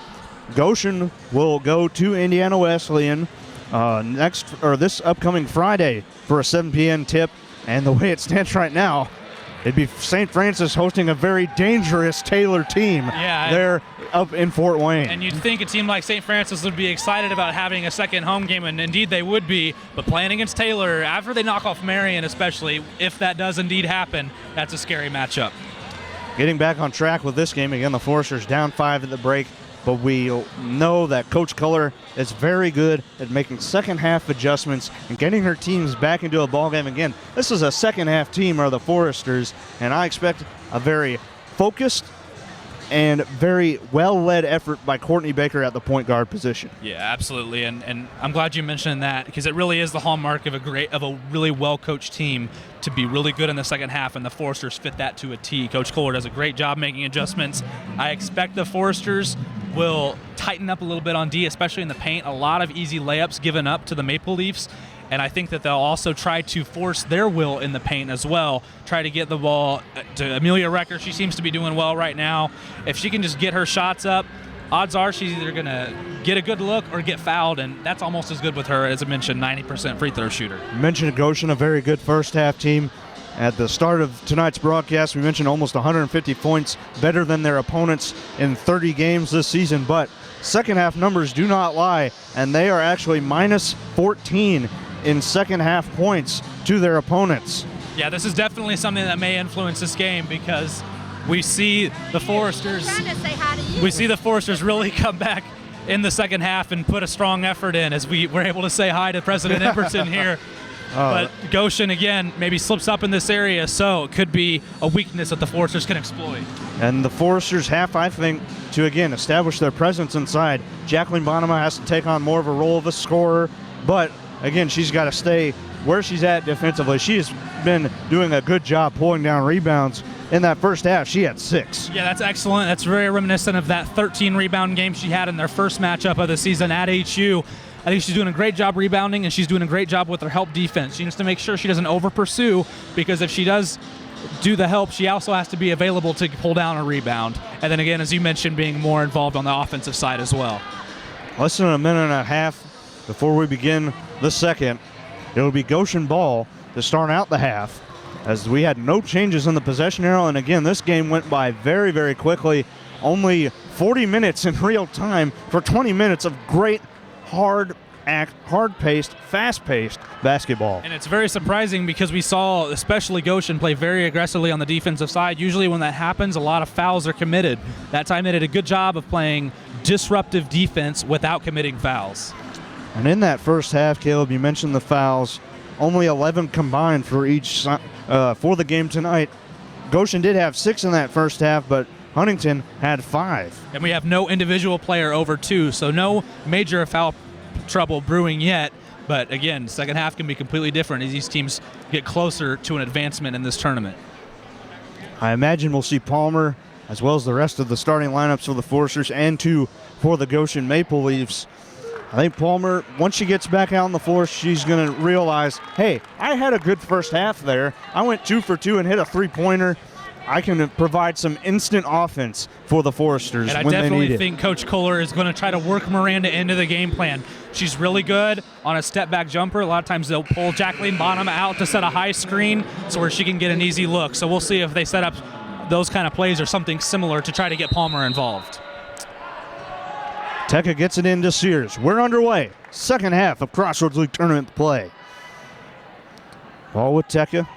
Goshen will go to Indiana Wesleyan this upcoming Friday for a 7 p.m. tip. And the way it stands right now, it'd be St. Francis hosting a very dangerous Taylor team. Yeah, they're up in Fort Wayne. And you'd think a team like St. Francis would be excited about having a second home game, and indeed they would be. But playing against Taylor, after they knock off Marion especially, if that does indeed happen, that's a scary matchup. Getting back on track with this game, again, the Foresters down 5 at the break, but we know that Coach Culler is very good at making second half adjustments and getting her teams back into a ball game. Again, this is a second half team, are the Foresters, and I expect a very focused and very well-led effort by Courtney Baker at the point guard position. Yeah, absolutely, and I'm glad you mentioned that, because it really is the hallmark of a really well-coached team to be really good in the second half, and the Foresters fit that to a T. Coach Kohler does a great job making adjustments. I expect the Foresters will tighten up a little bit on D, especially in the paint. A lot of easy layups given up to the Maple Leafs. And I think that they'll also try to force their will in the paint as well, try to get the ball to Amelia Recker. She seems to be doing well right now. If she can just get her shots up, odds are she's either going to get a good look or get fouled, and that's almost as good with her, as I mentioned, 90% free throw shooter. You mentioned Goshen, a very good first half team. At the start of tonight's broadcast, we mentioned almost 150 points, better than their opponents in 30 games this season, but second half numbers do not lie, and they are actually minus 14 in second half points to their opponents. Yeah, this is definitely something that may influence this game, because we see the Foresters really come back in the second half and put a strong effort in, as we were able to say hi to President Emberton here. But Goshen, again, maybe slips up in this area, so it could be a weakness that the Foresters can exploit. And the Foresters have, I think, to, again, establish their presence inside. Jacqueline Bonema has to take on more of a role of a scorer, but, again, she's got to stay where she's at defensively. She has been doing a good job pulling down rebounds. In that first half, she had 6. Yeah, that's excellent. That's very reminiscent of that 13-rebound game she had in their first matchup of the season at HU. I think she's doing a great job rebounding, and she's doing a great job with her help defense. She needs to make sure she doesn't over-pursue, because if she does do the help, she also has to be available to pull down a rebound. And then again, as you mentioned, being more involved on the offensive side as well. Less than a minute and a half before we begin the second. It'll be Goshen ball to start out the half, as we had no changes in the possession arrow. And again, this game went by very, very quickly. Only 40 minutes in real time for 20 minutes of great, hard-paced, fast-paced basketball. And it's very surprising because we saw especially Goshen play very aggressively on the defensive side. Usually when that happens, a lot of fouls are committed. That time they did a good job of playing disruptive defense without committing fouls. And in that first half, Caleb, you mentioned the fouls. Only 11 combined for each for the game tonight. Goshen did have 6 in that first half, but Huntington had 5. And we have no individual player over 2, so no major foul trouble brewing yet. But again, second half can be completely different as these teams get closer to an advancement in this tournament. I imagine we'll see Palmer, as well as the rest of the starting lineups for the Foresters and 2 for the Goshen Maple Leafs. I think Palmer, once she gets back out on the floor, she's going to realize, hey, I had a good first half there. I went 2 for 2 and hit a 3-pointer. I can provide some instant offense for the Foresters when they need it. And I definitely think Coach Kohler is going to try to work Miranda into the game plan. She's really good on a step-back jumper. A lot of times they'll pull Jacqueline Bonham out to set a high screen so where she can get an easy look. So we'll see if they set up those kind of plays or something similar to try to get Palmer involved. Tekka gets it into Sears. We're underway. Second half of Crossroads League tournament play. Ball with Tekka.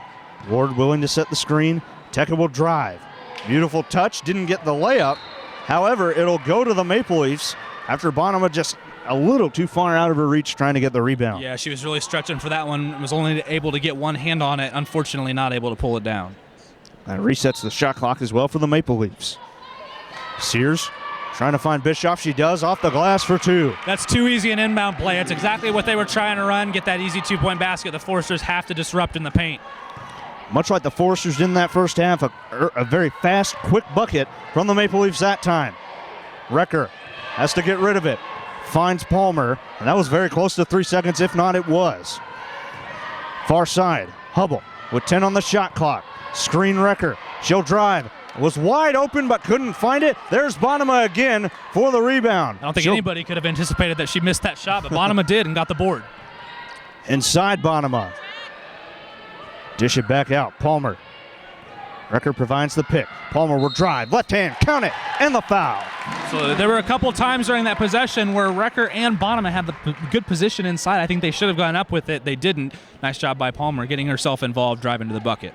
Ward willing to set the screen. Tekka will drive. Beautiful touch. Didn't get the layup. However, it'll go to the Maple Leafs after Bonham just a little too far out of her reach trying to get the rebound. Yeah, she was really stretching for that one. Was only able to get one hand on it. Unfortunately, not able to pull it down. That resets the shot clock as well for the Maple Leafs. Sears trying to find Bischoff. She does, off the glass for 2. That's too easy an inbound play. That's exactly what they were trying to run, get that easy 2-point basket. The Foresters have to disrupt in the paint. Much like the Foresters did in that first half, a very fast, quick bucket from the Maple Leafs that time. Recker has to get rid of it. Finds Palmer, and that was very close to 3 seconds, if not it was. Far side, Hubble with 10 on the shot clock. Screen Recker, she'll drive. Was wide open but couldn't find it. There's Bonema again for the rebound. I don't think anybody could have anticipated that she missed that shot, but Bonema did and got the board. Inside Bonema. Dish it back out. Palmer. Recker provides the pick. Palmer will drive. Left hand. Count it. And the foul. So there were a couple times during that possession where Recker and Bonema had the good position inside. I think they should have gone up with it. They didn't. Nice job by Palmer getting herself involved, driving to the bucket.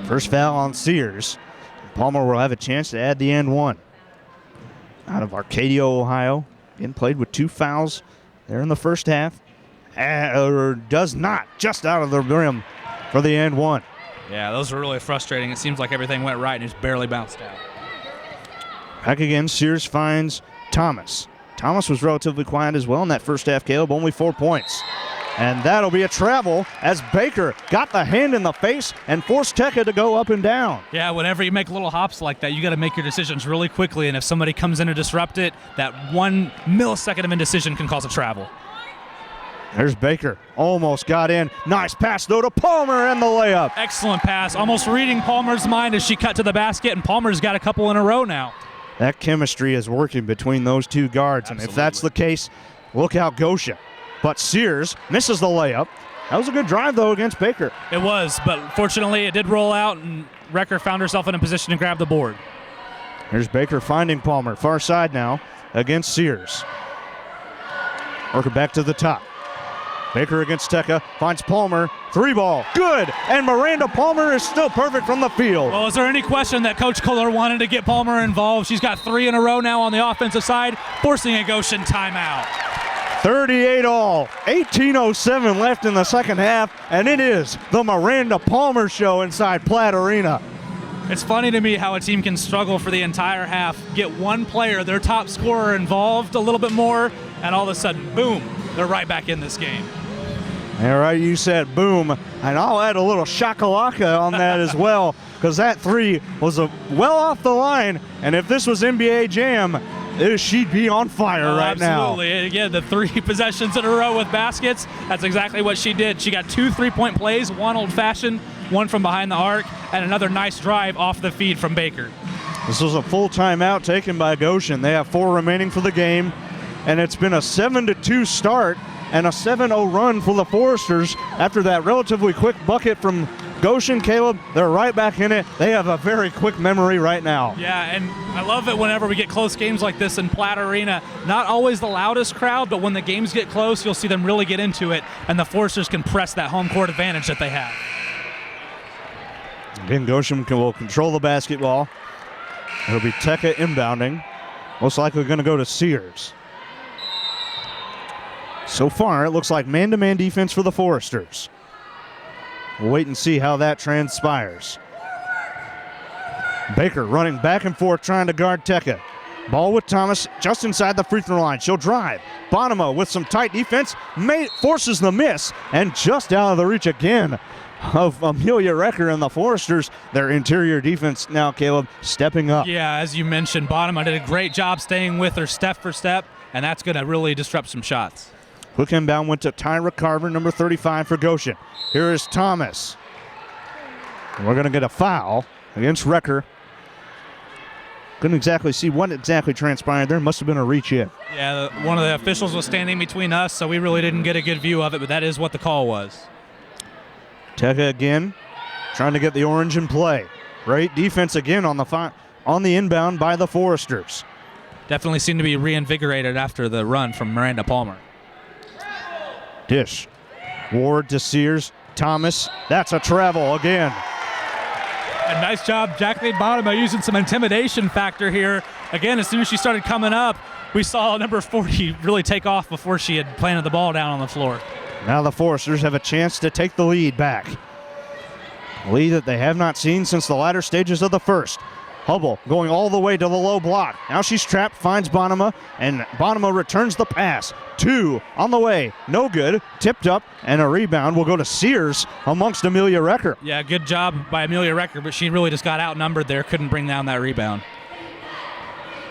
First foul on Sears. Palmer will have a chance to add the and 1. Out of Arcadia, Ohio. Again, played with 2 fouls there in the first half. Does not. Just out of the rim for the and 1. Yeah, those were really frustrating. It seems like everything went right and just barely bounced out. Back again, Sears finds Thomas. Thomas was relatively quiet as well in that first half, Caleb, only 4 points. And that'll be a travel as Baker got the hand in the face and forced Tekka to go up and down. Yeah, whenever you make little hops like that, you got to make your decisions really quickly. And if somebody comes in to disrupt it, that 1 millisecond of indecision can cause a travel. There's Baker. Almost got in. Nice pass, though, to Palmer and the layup. Excellent pass. Almost reading Palmer's mind as she cut to the basket, and Palmer's got a couple in a row now. That chemistry is working between those 2 guards. Absolutely. And if that's the case, look out Goshen. But Sears misses the layup. That was a good drive, though, against Baker. It was, but fortunately it did roll out, and Recker found herself in a position to grab the board. Here's Baker finding Palmer. Far side now against Sears. Working back to the top. Baker against Tekka. Finds Palmer. 3-ball. Good. And Miranda Palmer is still perfect from the field. Well, is there any question that Coach Kohler wanted to get Palmer involved? She's got 3 in a row now on the offensive side, forcing a Goshen timeout. 38 all, 18:07 left in the second half, and it is the Miranda Palmer show inside Platt Arena. It's funny to me how a team can struggle for the entire half, get one player, their top scorer, involved a little bit more, and all of a sudden, boom, they're right back in this game. All right, you said boom, and I'll add a little shakalaka on that as well, because that three was well off the line, and if this was NBA Jam, she'd be on fire right now. Absolutely. And again, the 3 possessions in a row with baskets, that's exactly what she did. She got 2 3-point plays, one old-fashioned, one from behind the arc, and another nice drive off the feed from Baker. This was a full timeout taken by Goshen. They have 4 remaining for the game, and it's been a 7-2 start and a 7-0 run for the Foresters after that relatively quick bucket from Goshen. Caleb, they're right back in it. They have a very quick memory right now. Yeah, and I love it whenever we get close games like this in Platt Arena. Not always the loudest crowd, but when the games get close, you'll see them really get into it, and the Foresters can press that home court advantage that they have. Again, Goshen will control the basketball. It'll be Tekka inbounding. Most likely going to go to Sears. So far, it looks like man-to-man defense for the Foresters. We'll wait and see how that transpires. Baker running back and forth trying to guard Tekka. Ball with Thomas just inside the free throw line. She'll drive. Bonema with some tight defense forces the miss, and just out of the reach again of Amelia Recker and the Foresters. Their interior defense now, Caleb, stepping up. Yeah, as you mentioned, Bonema did a great job staying with her step for step, and that's going to really disrupt some shots. Quick inbound went to Tyra Carver, number 35 for Goshen. Here is Thomas. And we're going to get a foul against Recker. Couldn't exactly see what exactly transpired there. Must have been a reach in. Yeah, one of the officials was standing between us, so we really didn't get a good view of it, but that is what the call was. Tekka again, trying to get the orange in play. Great defense again on the inbound by the Foresters. Definitely seemed to be reinvigorated after the run from Miranda Palmer. Dish. Ward to Sears. Thomas. That's a travel again. And nice job, Jacqueline Bonema using some intimidation factor here. Again, as soon as she started coming up, we saw number 40 really take off before she had planted the ball down on the floor. Now the Foresters have a chance to take the lead back. A lead that they have not seen since the latter stages of the first. Hubble going all the way to the low block. Now she's trapped, finds Bonema, and Bonema returns the pass. 2 on the way, no good, tipped up, and a rebound will go to Sears amongst Amelia Recker. Yeah, good job by Amelia Recker, but she really just got outnumbered there, couldn't bring down that rebound.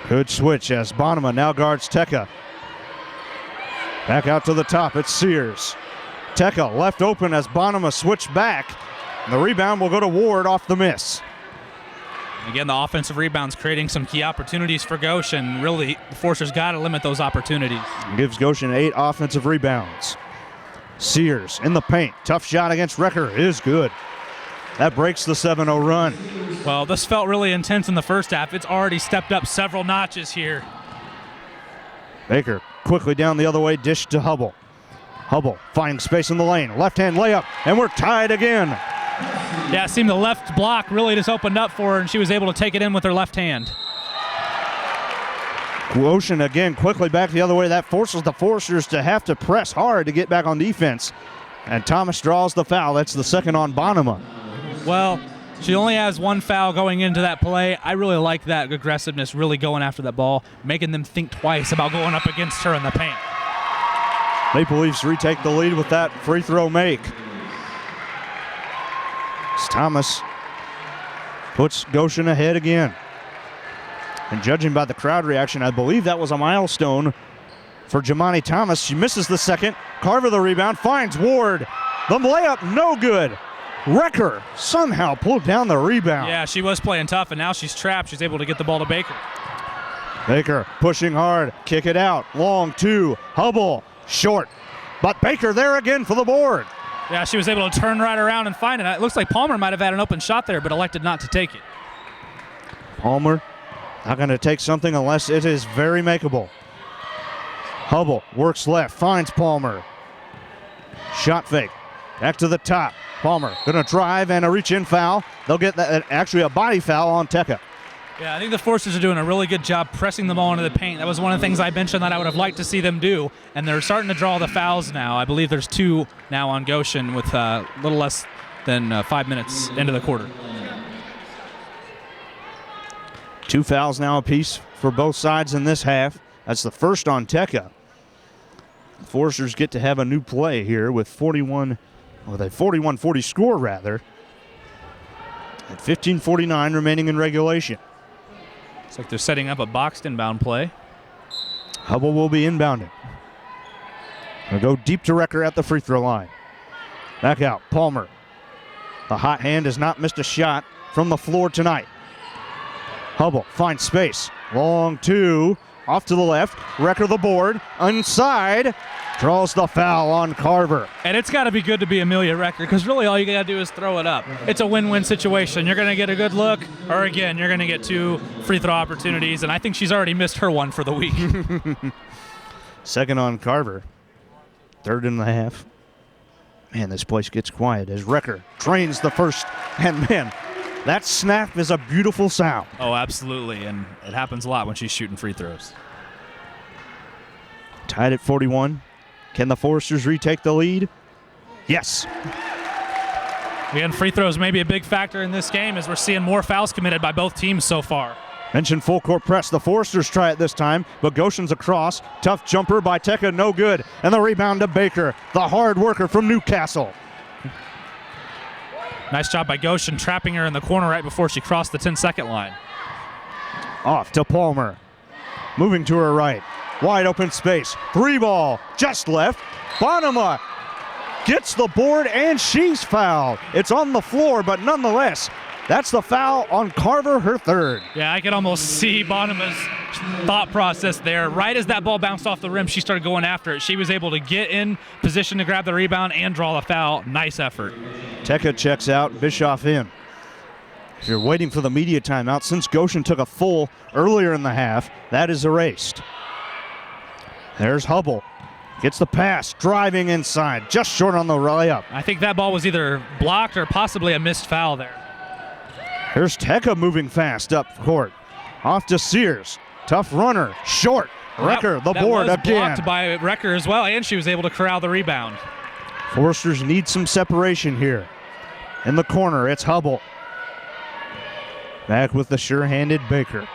Good switch as Bonema now guards Tekka. Back out to the top, it's Sears. Tekka left open as Bonema switched back. And the rebound will go to Ward off the miss. Again, the offensive rebounds creating some key opportunities for Goshen. Really, the Foresters got to limit those opportunities. Gives Goshen 8 offensive rebounds. Sears in the paint. Tough shot against Recker is good. That breaks the 7-0 run. Well, this felt really intense in the first half. It's already stepped up several notches here. Baker quickly down the other way, dish to Hubble. Hubble finding space in the lane. Left-hand layup, and we're tied again. Yeah, it seemed the left block really just opened up for her, and she was able to take it in with her left hand. Goshen again quickly back the other way. That forces the Foresters to have to press hard to get back on defense. And Thomas draws the foul. That's the second on Bonema. Well, she only has 1 foul going into that play. I really like that aggressiveness, really going after that ball, making them think twice about going up against her in the paint. Maple Leafs retake the lead with that free throw make. Thomas puts Goshen ahead again. And judging by the crowd reaction, I believe that was a milestone for Jamani Thomas. She misses the second. Carver the rebound, finds Ward. The layup, no good. Recker somehow pulled down the rebound. Yeah, she was playing tough, and now she's trapped. She's able to get the ball to Baker. Baker pushing hard, kick it out. Long 2, Hubble, short. But Baker there again for the board. Yeah, she was able to turn right around and find it. It looks like Palmer might have had an open shot there, but elected not to take it. Palmer not going to take something unless it is very makeable. Hubble works left, finds Palmer. Shot fake, back to the top. Palmer going to drive and a reach-in foul. They'll get that, actually a body foul on Tekka. Yeah, I think the Forsters are doing a really good job pressing the ball into the paint. That was one of the things I mentioned that I would have liked to see them do, and they're starting to draw the fouls now. I believe there's 2 now on Goshen with a little less than 5 minutes into the quarter. 2 fouls now apiece for both sides in this half. That's the first on Tekka. The Forsters get to have a new play here with a 41-40 score rather. At 15:49 remaining in regulation. Looks like they're setting up a boxed inbound play. Hubble will be inbounding. They'll go deep to Recker at the free throw line. Back out, Palmer. The hot hand has not missed a shot from the floor tonight. Hubble finds space. Long 2. Off to the left. Recker the board. Inside. Draws the foul on Carver. And it's got to be good to be Amelia Recker because really all you got to do is throw it up. It's a win-win situation. You're going to get a good look, or again, you're going to get 2 free throw opportunities, and I think she's already missed her one for the week. Second on Carver. Third in the half. Man, this place gets quiet as Recker trains the first. And man, that snap is a beautiful sound. Oh, absolutely, and it happens a lot when she's shooting free throws. Tied at 41. Can the Foresters retake the lead? Yes. Again, free throws may be a big factor in this game as we're seeing more fouls committed by both teams so far. Mentioned full court press. The Foresters try it this time, but Goshen's across. Tough jumper by Tekka, no good. And the rebound to Baker, the hard worker from Newcastle. Nice job by Goshen trapping her in the corner right before she crossed the 10-second line. Off to Palmer. Moving to her right. Wide open space. 3 ball. Just left. Bonema gets the board and she's fouled. It's on the floor, but nonetheless, that's the foul on Carver, her 3rd. Yeah, I could almost see Bonema's thought process there. Right as that ball bounced off the rim, she started going after it. She was able to get in position to grab the rebound and draw the foul. Nice effort. Tekka checks out, Bischoff in. If you're waiting for the media timeout, since Goshen took a full earlier in the half, that is erased. There's Hubble. Gets the pass, driving inside, just short on the layup. I think that ball was either blocked or possibly a missed foul there. Here's Tekka moving fast up court. Off to Sears. Tough runner, short. Recker, the board that was again. Blocked by Recker as well, and she was able to corral the rebound. Foresters need some separation here. In the corner, it's Hubble. Back with the sure-handed Baker.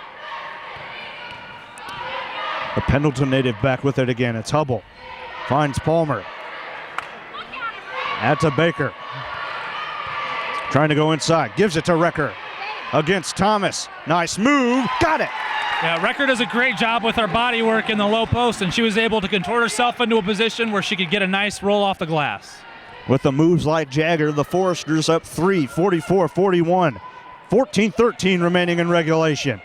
The Pendleton native back with it again. It's Hubble. Finds Palmer. Out to Baker. Trying to go inside. Gives it to Recker. Against Thomas. Nice move. Got it. Yeah, Recker does a great job with her body work in the low post, and she was able to contort herself into a position where she could get a nice roll off the glass. With the moves like Jagger, the Foresters up 3, 44-41. 14-13 remaining in regulation.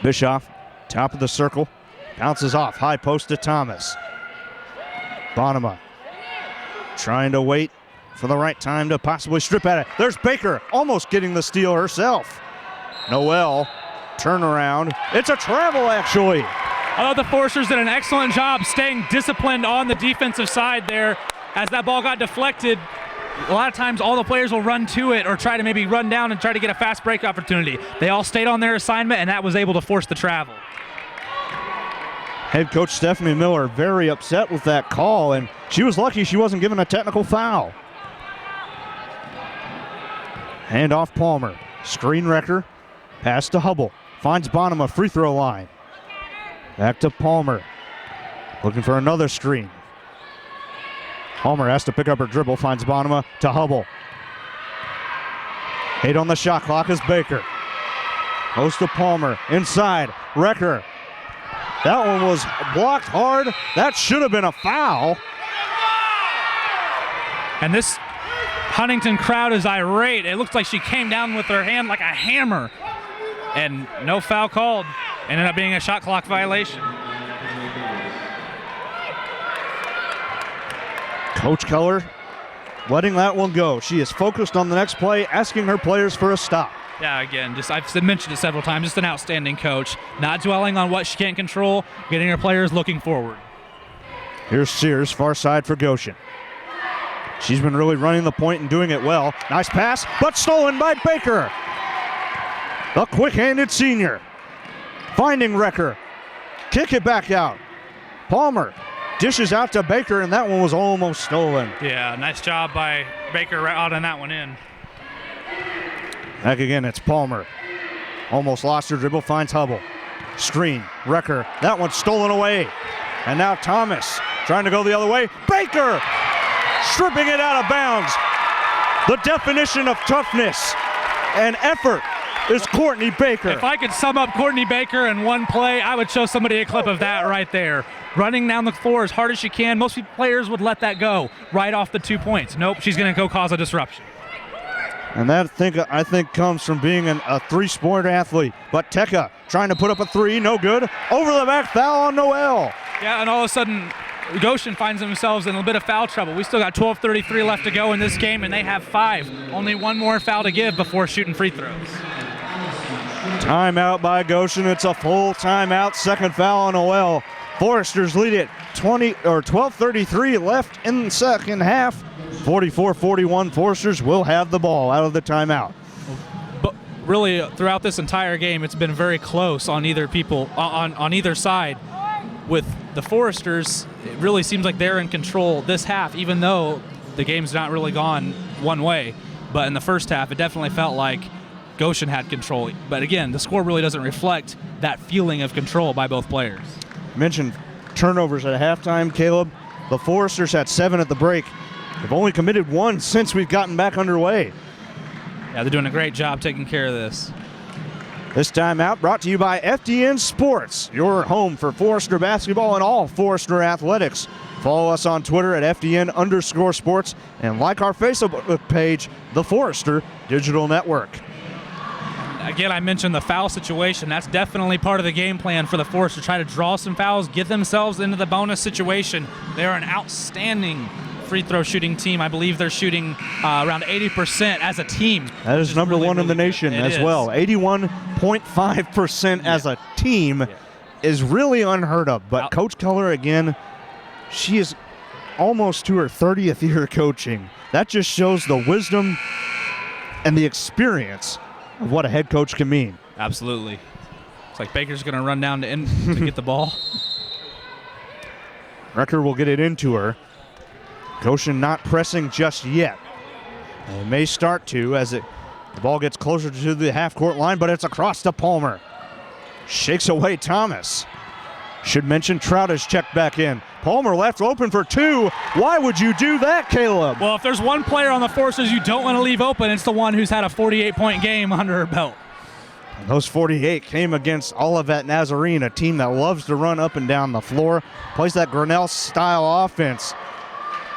Bischoff, top of the circle, bounces off, high post to Thomas. Bonema trying to wait for the right time to possibly strip at it. There's Baker, almost getting the steal herself. Noel, turnaround. It's a travel, actually. I thought the Foresters did an excellent job staying disciplined on the defensive side there. As that ball got deflected, a lot of times all the players will run to it or try to maybe run down and try to get a fast break opportunity. They all stayed on their assignment, and that was able to force the travel. Head coach Stephanie Miller very upset with that call, and she was lucky she wasn't given a technical foul. Hand off Palmer. Screen Recker. Pass to Hubble. Finds Bonema, free throw line. Back to Palmer. Looking for another screen. Palmer has to pick up her dribble, finds Bonema to Hubble. 8 on the shot clock is Baker. Goes to Palmer, inside, Recker. That one was blocked hard. That should have been a foul. And this Huntington crowd is irate. It looks like she came down with her hand like a hammer. And no foul called. Ended up being a shot clock violation. Coach Keller letting that one go. She is focused on the next play, asking her players for a stop. Yeah, again, I've mentioned it several times, just an outstanding coach. Not dwelling on what she can't control, getting her players looking forward. Here's Sears, far side for Goshen. She's been really running the point and doing it well. Nice pass, but stolen by Baker. The quick-handed senior. Finding Wrecker. Kick it back out. Palmer dishes out to Baker, and that one was almost stolen. Yeah, nice job by Baker right out on that one in. Back again, it's Palmer. Almost lost her dribble, finds Hubble. Screen, Wrecker. That one's stolen away. And now Thomas trying to go the other way. Baker stripping it out of bounds. The definition of toughness and effort is Courtney Baker. If I could sum up Courtney Baker in one play, I would show somebody a clip of that right there. Running down the floor as hard as she can. Most players would let that go right off the 2 points. Nope, she's going to go cause a disruption. And that I think comes from being a three-sport athlete. But Tekka trying to put up a three, no good. Over the back, foul on Noel. Yeah, and all of a sudden, Goshen finds themselves in a bit of foul trouble. We still got 12:33 left to go in this game, and they have 5. Only one more foul to give before shooting free throws. Timeout by Goshen. It's a full timeout. Second foul on Noel. Foresters lead it 12:33 left in the second half. 44-41. Foresters will have the ball out of the timeout. But really, throughout this entire game, it's been very close on either side. With the Foresters, it really seems like they're in control this half, even though the game's not really gone one way. But in the first half, it definitely felt like Goshen had control. But again, the score really doesn't reflect that feeling of control by both players. Mentioned turnovers at halftime, Caleb. The Foresters had 7 at the break. They've only committed 1 since we've gotten back underway. Yeah, they're doing a great job taking care of this. This timeout brought to you by FDN Sports, your home for Forester basketball and all Forester athletics. Follow us on Twitter at FDN_sports and like our Facebook page, The Forester Digital Network. Again, I mentioned the foul situation. That's definitely part of the game plan for the Foresters to try to draw some fouls, get themselves into the bonus situation. They're an outstanding free throw shooting team. I believe they're shooting around 80% as a team. That is number one in the nation as well. 81.5% as a team is really unheard of. But Coach Keller, again, she is almost to her 30th year coaching. That just shows the wisdom and the experience of what a head coach can mean. Absolutely. It's like Baker's going to run down to get the ball. Wrecker will get it into her. Goshen not pressing just yet. And it may start to as the ball gets closer to the half-court line, but it's across to Palmer. Shakes away Thomas. Should mention Trout has checked back in. Palmer left open for 2. Why would you do that, Caleb? Well, if there's one player on the Foresters you don't want to leave open, it's the one who's had a 48-point game under her belt. And those 48 came against Olivet Nazarene, a team that loves to run up and down the floor, plays that Grinnell-style offense.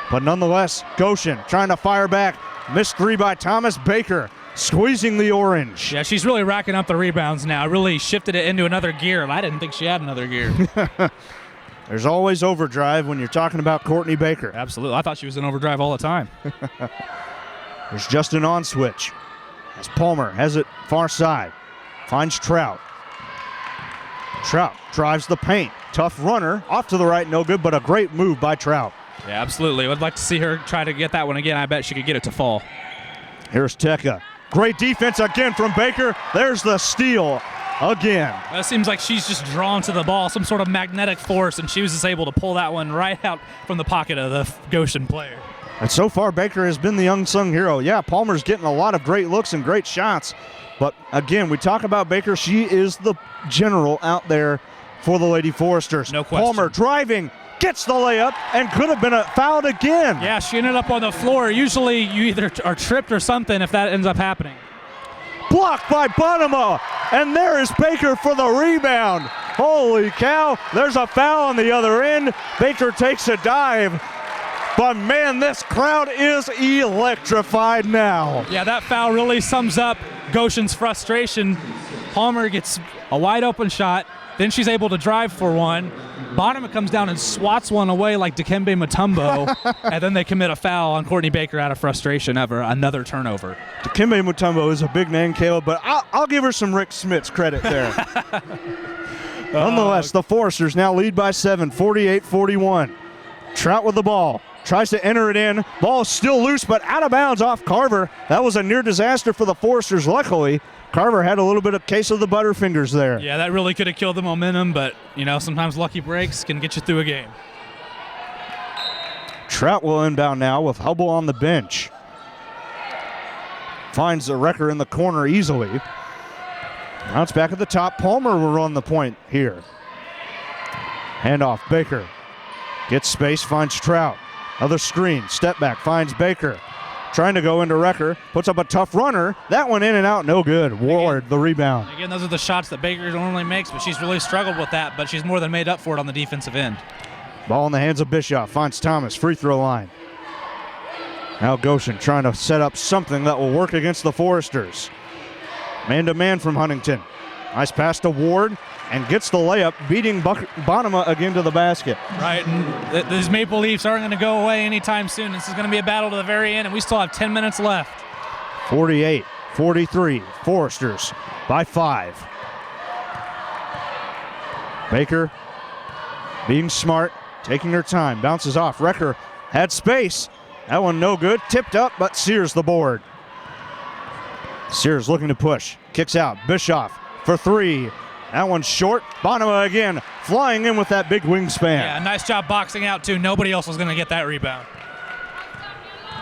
But nonetheless, Goshen trying to fire back. Missed 3 by Thomas. Baker squeezing the orange. Yeah, she's really racking up the rebounds now. Really shifted it into another gear, and I didn't think she had another gear. There's always overdrive when you're talking about Courtney Baker. Absolutely. I thought she was in overdrive all the time. There's just an on switch as Palmer has it far side. Finds Trout. Trout drives the paint. Tough runner. Off to the right, no good, but a great move by Trout. Yeah, absolutely. I'd like to see her try to get that one again. I bet she could get it to fall. Here's Tekka. Great defense again from Baker. There's the steal again. It seems like she's just drawn to the ball, some sort of magnetic force, and she was just able to pull that one right out from the pocket of the Goshen player. And so far, Baker has been the unsung hero. Yeah, Palmer's getting a lot of great looks and great shots. But again, we talk about Baker. She is the general out there for the Lady Foresters. No question. Palmer driving. Gets the layup and could have been fouled again. Yeah, she ended up on the floor. Usually you either are tripped or something if that ends up happening. Blocked by Bonema, and there is Baker for the rebound. Holy cow, there's a foul on the other end. Baker takes a dive, but man, this crowd is electrified now. Yeah, that foul really sums up Goshen's frustration. Palmer gets a wide open shot, then she's able to drive for one. Bonema comes down and swats one away like Dikembe Mutombo, and then they commit a foul on Courtney Baker out of frustration. Another turnover. Dikembe Mutombo is a big name, Caleb, but I'll give her some Rick Smits credit there. Nonetheless, the Foresters now lead by 7, 48-41. Trout with the ball. tries to enter it in. Ball still loose, but out of bounds off Carver. That was a near disaster for the Foresters. Luckily, Carver had a little bit of case of the butterfingers there. Yeah, that really could have killed the momentum, but, sometimes lucky breaks can get you through a game. Trout will inbound now with Hubble on the bench. Finds the Wrecker in the corner easily. Now it's back at the top. Palmer will run the point here. Handoff, Baker. Gets space, finds Trout. Other screen, step back, finds Baker. Trying to go into Wrecker, puts up a tough runner. That one in and out, no good. Ward, the rebound. Again, those are the shots that Baker normally makes, but she's really struggled with that, but she's more than made up for it on the defensive end. Ball in the hands of Bischoff, finds Thomas, free throw line. Now Goshen trying to set up something that will work against the Foresters. Man-to-man from Huntington. Nice pass to Ward, and gets the layup, beating Bonema again to the basket. Right, and these Maple Leafs aren't going to go away anytime soon. This is going to be a battle to the very end, and we still have 10 minutes left. 48-43, Foresters by 5. Baker being smart, taking her time, bounces off. Wrecker had space. That one no good, tipped up, but Sears the board. Sears looking to push, kicks out. Bischoff for 3. That one's short. Bonema again, flying in with that big wingspan. Yeah, nice job boxing out, too. Nobody else was going to get that rebound.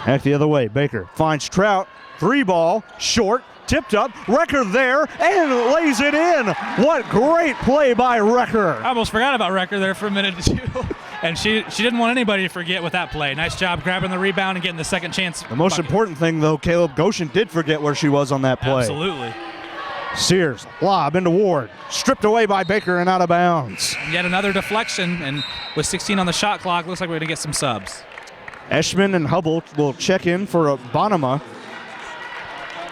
Back the other way. Baker finds Trout. 3 ball, short, tipped up. Wrecker there, and lays it in. What great play by Wrecker. I almost forgot about Wrecker there for a minute or two. And she didn't want anybody to forget with that play. Nice job grabbing the rebound and getting the second chance. The most important thing, though, Caleb, Goshen did forget where she was on that play. Absolutely. Sears, lob into Ward. Stripped away by Baker and out of bounds. Yet another deflection, and with 16 on the shot clock, looks like we're going to get some subs. Eschman and Hubble will check in for a Bonema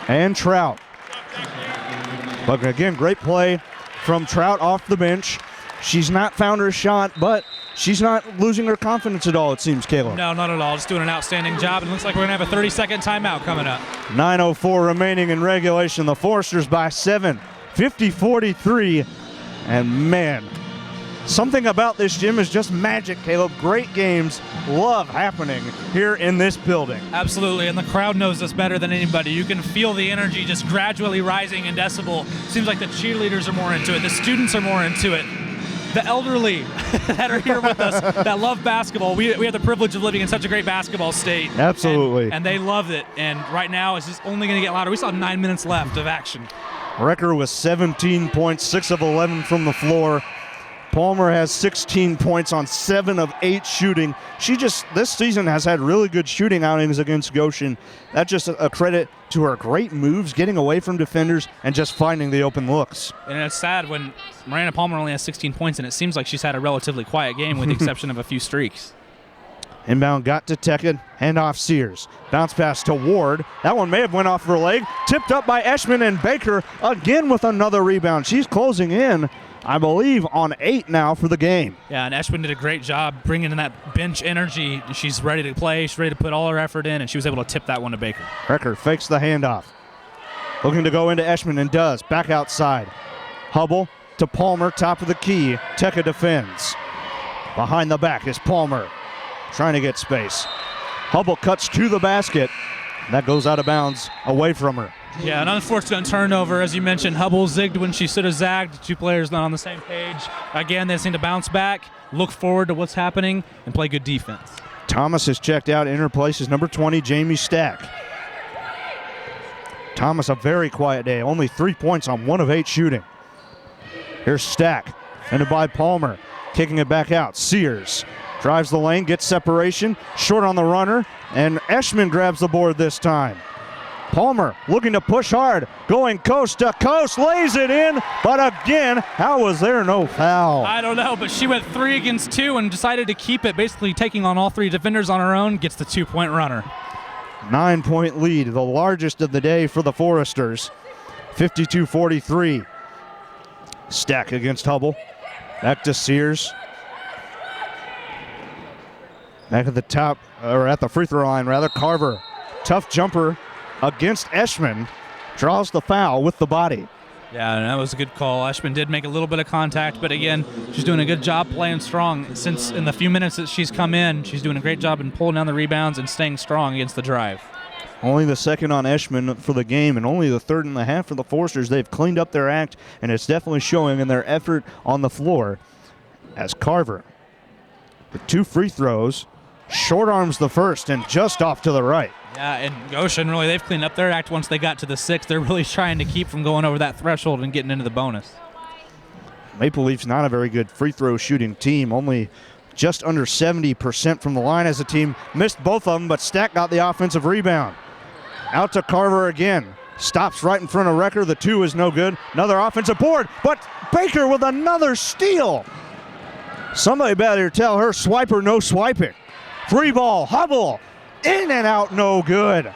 and Trout. But again, great play from Trout off the bench. She's not found her shot, but she's not losing her confidence at all, it seems, Caleb. No, not at all. Just doing an outstanding job. It looks like we're going to have a 30-second timeout coming up. 9:04 remaining in regulation. The Foresters by 7, 50-43. And man, something about this gym is just magic, Caleb. Great games love happening here in this building. Absolutely, and the crowd knows this better than anybody. You can feel the energy just gradually rising in decibel. Seems like the cheerleaders are more into it. The students are more into it. The elderly that are here with us that love basketball. We have the privilege of living in such a great basketball state. Absolutely. And they love it. And right now it's just only going to get louder. We still have 9 minutes left of action. Wrecker with 17 points, 6 of 11 from the floor. Palmer has 16 points on 7 of 8 shooting. She just, this season, has had really good shooting outings against Goshen. That's just a credit to her great moves, getting away from defenders, and just finding the open looks. And it's sad when Miranda Palmer only has 16 points, and it seems like she's had a relatively quiet game with the exception of a few streaks. Inbound got to Tekken, handoff Sears. Bounce pass to Ward. That one may have went off her leg. Tipped up by Eschman, and Baker again with another rebound. She's closing in, I believe, on 8 now for the game. Yeah, and Eschman did a great job bringing in that bench energy. She's ready to play. She's ready to put all her effort in, and she was able to tip that one to Baker. Wrecker fakes the handoff. Looking to go into Eschman and does. Back outside. Hubble to Palmer, top of the key. Teka defends. Behind the back is Palmer. Trying to get space. Hubble cuts to the basket. That goes out of bounds away from her. Yeah, an unfortunate turnover. As you mentioned, Hubble zigged when she should have zagged. 2 players not on the same page. Again, they just need to bounce back, look forward to what's happening, and play good defense. Thomas has checked out. In her place is number 20, Jamie Stack. Thomas, a very quiet day. Only 3 points on 1 of 8 shooting. Here's Stack, ended by Palmer. Kicking it back out. Sears drives the lane, gets separation. Short on the runner, and Eschman grabs the board this time. Palmer looking to push hard, going coast to coast, lays it in, but again, how was there no foul? I don't know, but she went 3 against 2 and decided to keep it, basically taking on all 3 defenders on her own, gets the 2-point runner. 9-point lead, the largest of the day for the Foresters. 52-43. Stack against Hubble. Back to Sears. Back at the top, or at the free throw line rather, Carver. Tough jumper against Eschman. Draws the foul with the body. Yeah, that was a good call. Eshman did make a little bit of contact, but again, she's doing a good job playing strong. Since in the few minutes that she's come in, she's doing a great job in pulling down the rebounds and staying strong against the drive. Only the second on Eshman for the game, and only the third in the half for the Foresters. They've cleaned up their act, and it's definitely showing in their effort on the floor. As Carver, with 2 free throws, short arms the first and just off to the right. Yeah, and Goshen, really, they've cleaned up their act once they got to the 6. They're really trying to keep from going over that threshold and getting into the bonus. Maple Leafs not a very good free throw shooting team, only just under 70% from the line as a team. Missed both of them, but Stack got the offensive rebound. Out to Carver again. Stops right in front of Recker. The 2 is no good. Another offensive board, but Baker with another steal. Somebody better tell her swiper no swiping. 3 ball, Hubble. In and out, no good.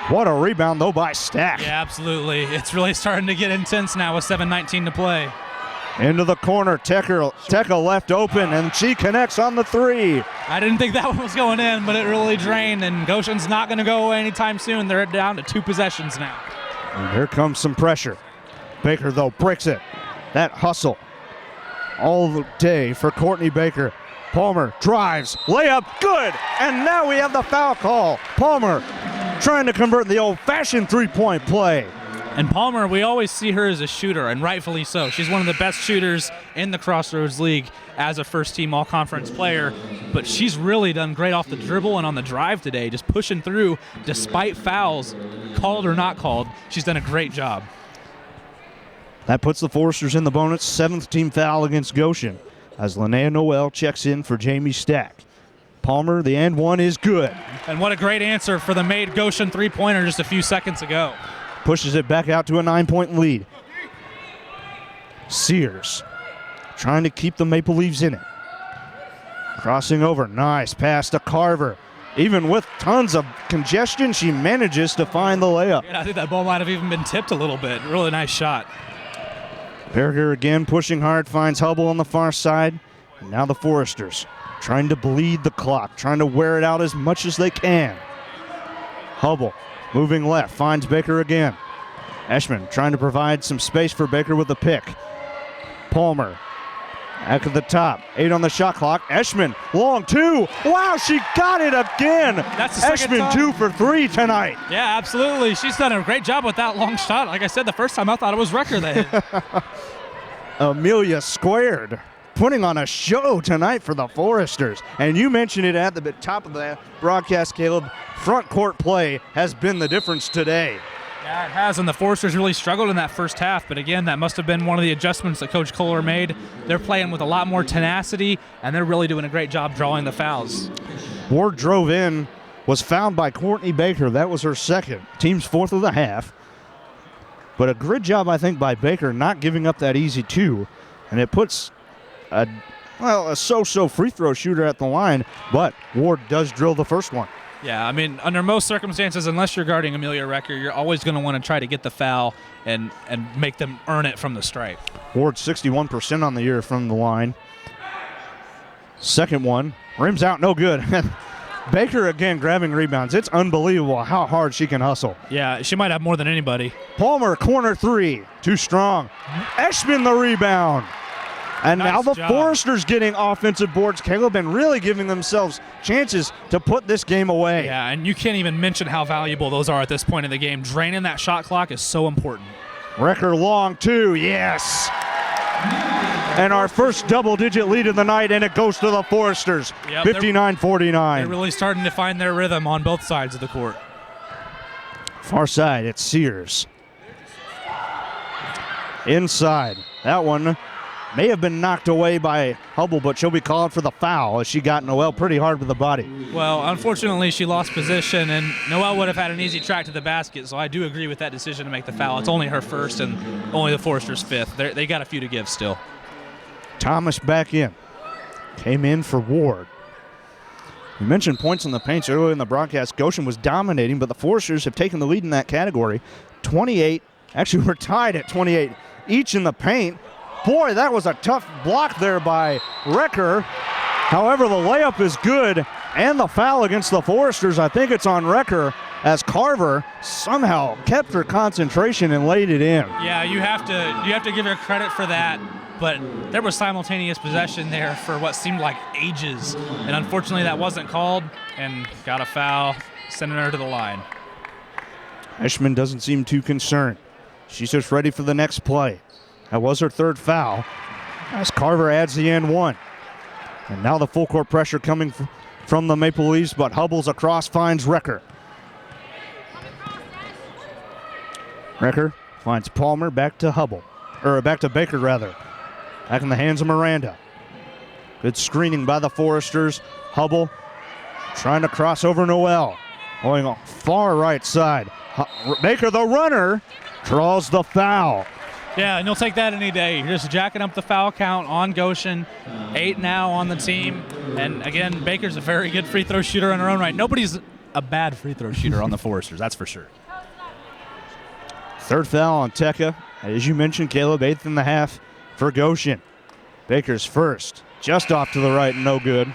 What a rebound, though, by Stack. Yeah, absolutely. It's really starting to get intense now with 7:19 to play. Into the corner, Teka left open, and she connects on the 3. I didn't think that one was going in, but it really drained, and Goshen's not going to go away anytime soon. They're down to 2 possessions now. And here comes some pressure. Baker, though, breaks it. That hustle all the day for Courtney Baker. Palmer drives, layup, good, and now we have the foul call. Palmer trying to convert the old-fashioned three-point play. And Palmer, we always see her as a shooter, and rightfully so. She's one of the best shooters in the Crossroads League as a first-team all-conference player, but she's really done great off the dribble and on the drive today, just pushing through despite fouls, called or not called. She's done a great job. That puts the Foresters in the bonus, 7th team foul against Goshen, as Linnea Noel checks in for Jamie Stack. Palmer, the and one is good. And what a great answer for the made Goshen three-pointer just a few seconds ago. Pushes it back out to a 9-point lead. Sears trying to keep the Maple Leafs in it. Crossing over, nice pass to Carver. Even with tons of congestion, she manages to find the layup. Yeah, I think that ball might have even been tipped a little bit. Really nice shot. Berger again pushing hard, finds Hubble on the far side. And now the Foresters trying to bleed the clock, trying to wear it out as much as they can. Hubble moving left, finds Baker again. Eshman trying to provide some space for Baker with the pick. Palmer back at the top, 8 on the shot clock. Eshman, long 2. Wow, she got it again. That's the second Eshman time. 2 for 3 tonight. Yeah, absolutely. She's done a great job with that long shot. Like I said, the first time I thought it was Recker that hit. Amelia squared, putting on a show tonight for the Foresters. And you mentioned it at the top of the broadcast, Caleb. Front court play has been the difference today. Yeah, it has, and the Foresters really struggled in that first half. But again, that must have been one of the adjustments that Coach Kohler made. They're playing with a lot more tenacity, and they're really doing a great job drawing the fouls. Ward drove in, was fouled by Courtney Baker. That was her second. Team's 4th of the half. But a good job, I think, by Baker not giving up that easy 2. And it puts a so-so free throw shooter at the line, but Ward does drill the first one. Yeah, I mean, under most circumstances, unless you're guarding Amelia Recker, you're always going to want to try to get the foul and make them earn it from the stripe. Ward 61% on the year from the line. Second one, rims out, no good. Baker again grabbing rebounds. It's unbelievable how hard she can hustle. Yeah, she might have more than anybody. Palmer, corner 3, too strong. Eshman the rebound. And nice now the job. Foresters getting offensive boards. Caleb and really giving themselves chances to put this game away. Yeah, and you can't even mention how valuable those are at this point in the game. Draining that shot clock is so important. Recker long 2, yes. And our first double-digit lead of the night, and it goes to the Foresters, 59-49. They're really starting to find their rhythm on both sides of the court. Far side, it's Sears. Inside, that one may have been knocked away by Hubble, but she'll be called for the foul as she got Noel pretty hard with the body. Well, unfortunately, she lost position, and Noel would have had an easy track to the basket, so I do agree with that decision to make the foul. It's only her first and only the Foresters' 5th. They got a few to give still. Thomas back in. Came in for Ward. We mentioned points in the paints earlier in the broadcast. Goshen was dominating, but the Foresters have taken the lead in that category. 28, actually we're tied at 28 each in the paint. Boy, that was a tough block there by Recker. However, the layup is good, and the foul against the Foresters, I think it's on Recker, as Carver somehow kept her concentration and laid it in. Yeah, you have to give her credit for that, but there was simultaneous possession there for what seemed like ages, and unfortunately that wasn't called and got a foul, sending her to the line. Eshman doesn't seem too concerned. She's just ready for the next play. That was her third foul as Carver adds the and one. And now the full court pressure coming from the Maple Leafs, but Hubble's across, finds Recker. Recker finds Palmer, back to Hubble, or back to Baker rather. Back in the hands of Miranda. Good screening by the Foresters. Hubble trying to cross over Noel. Going on far right side. Baker, the runner, draws the foul. Yeah, and you'll take that any day. You're just jacking up the foul count on Goshen. 8 now on the team. And again, Baker's a very good free throw shooter in her own right. Nobody's a bad free throw shooter on the Foresters, that's for sure. Third foul on Teka. As you mentioned, Caleb, 8th in the half for Goshen. Baker's first, just off to the right, no good.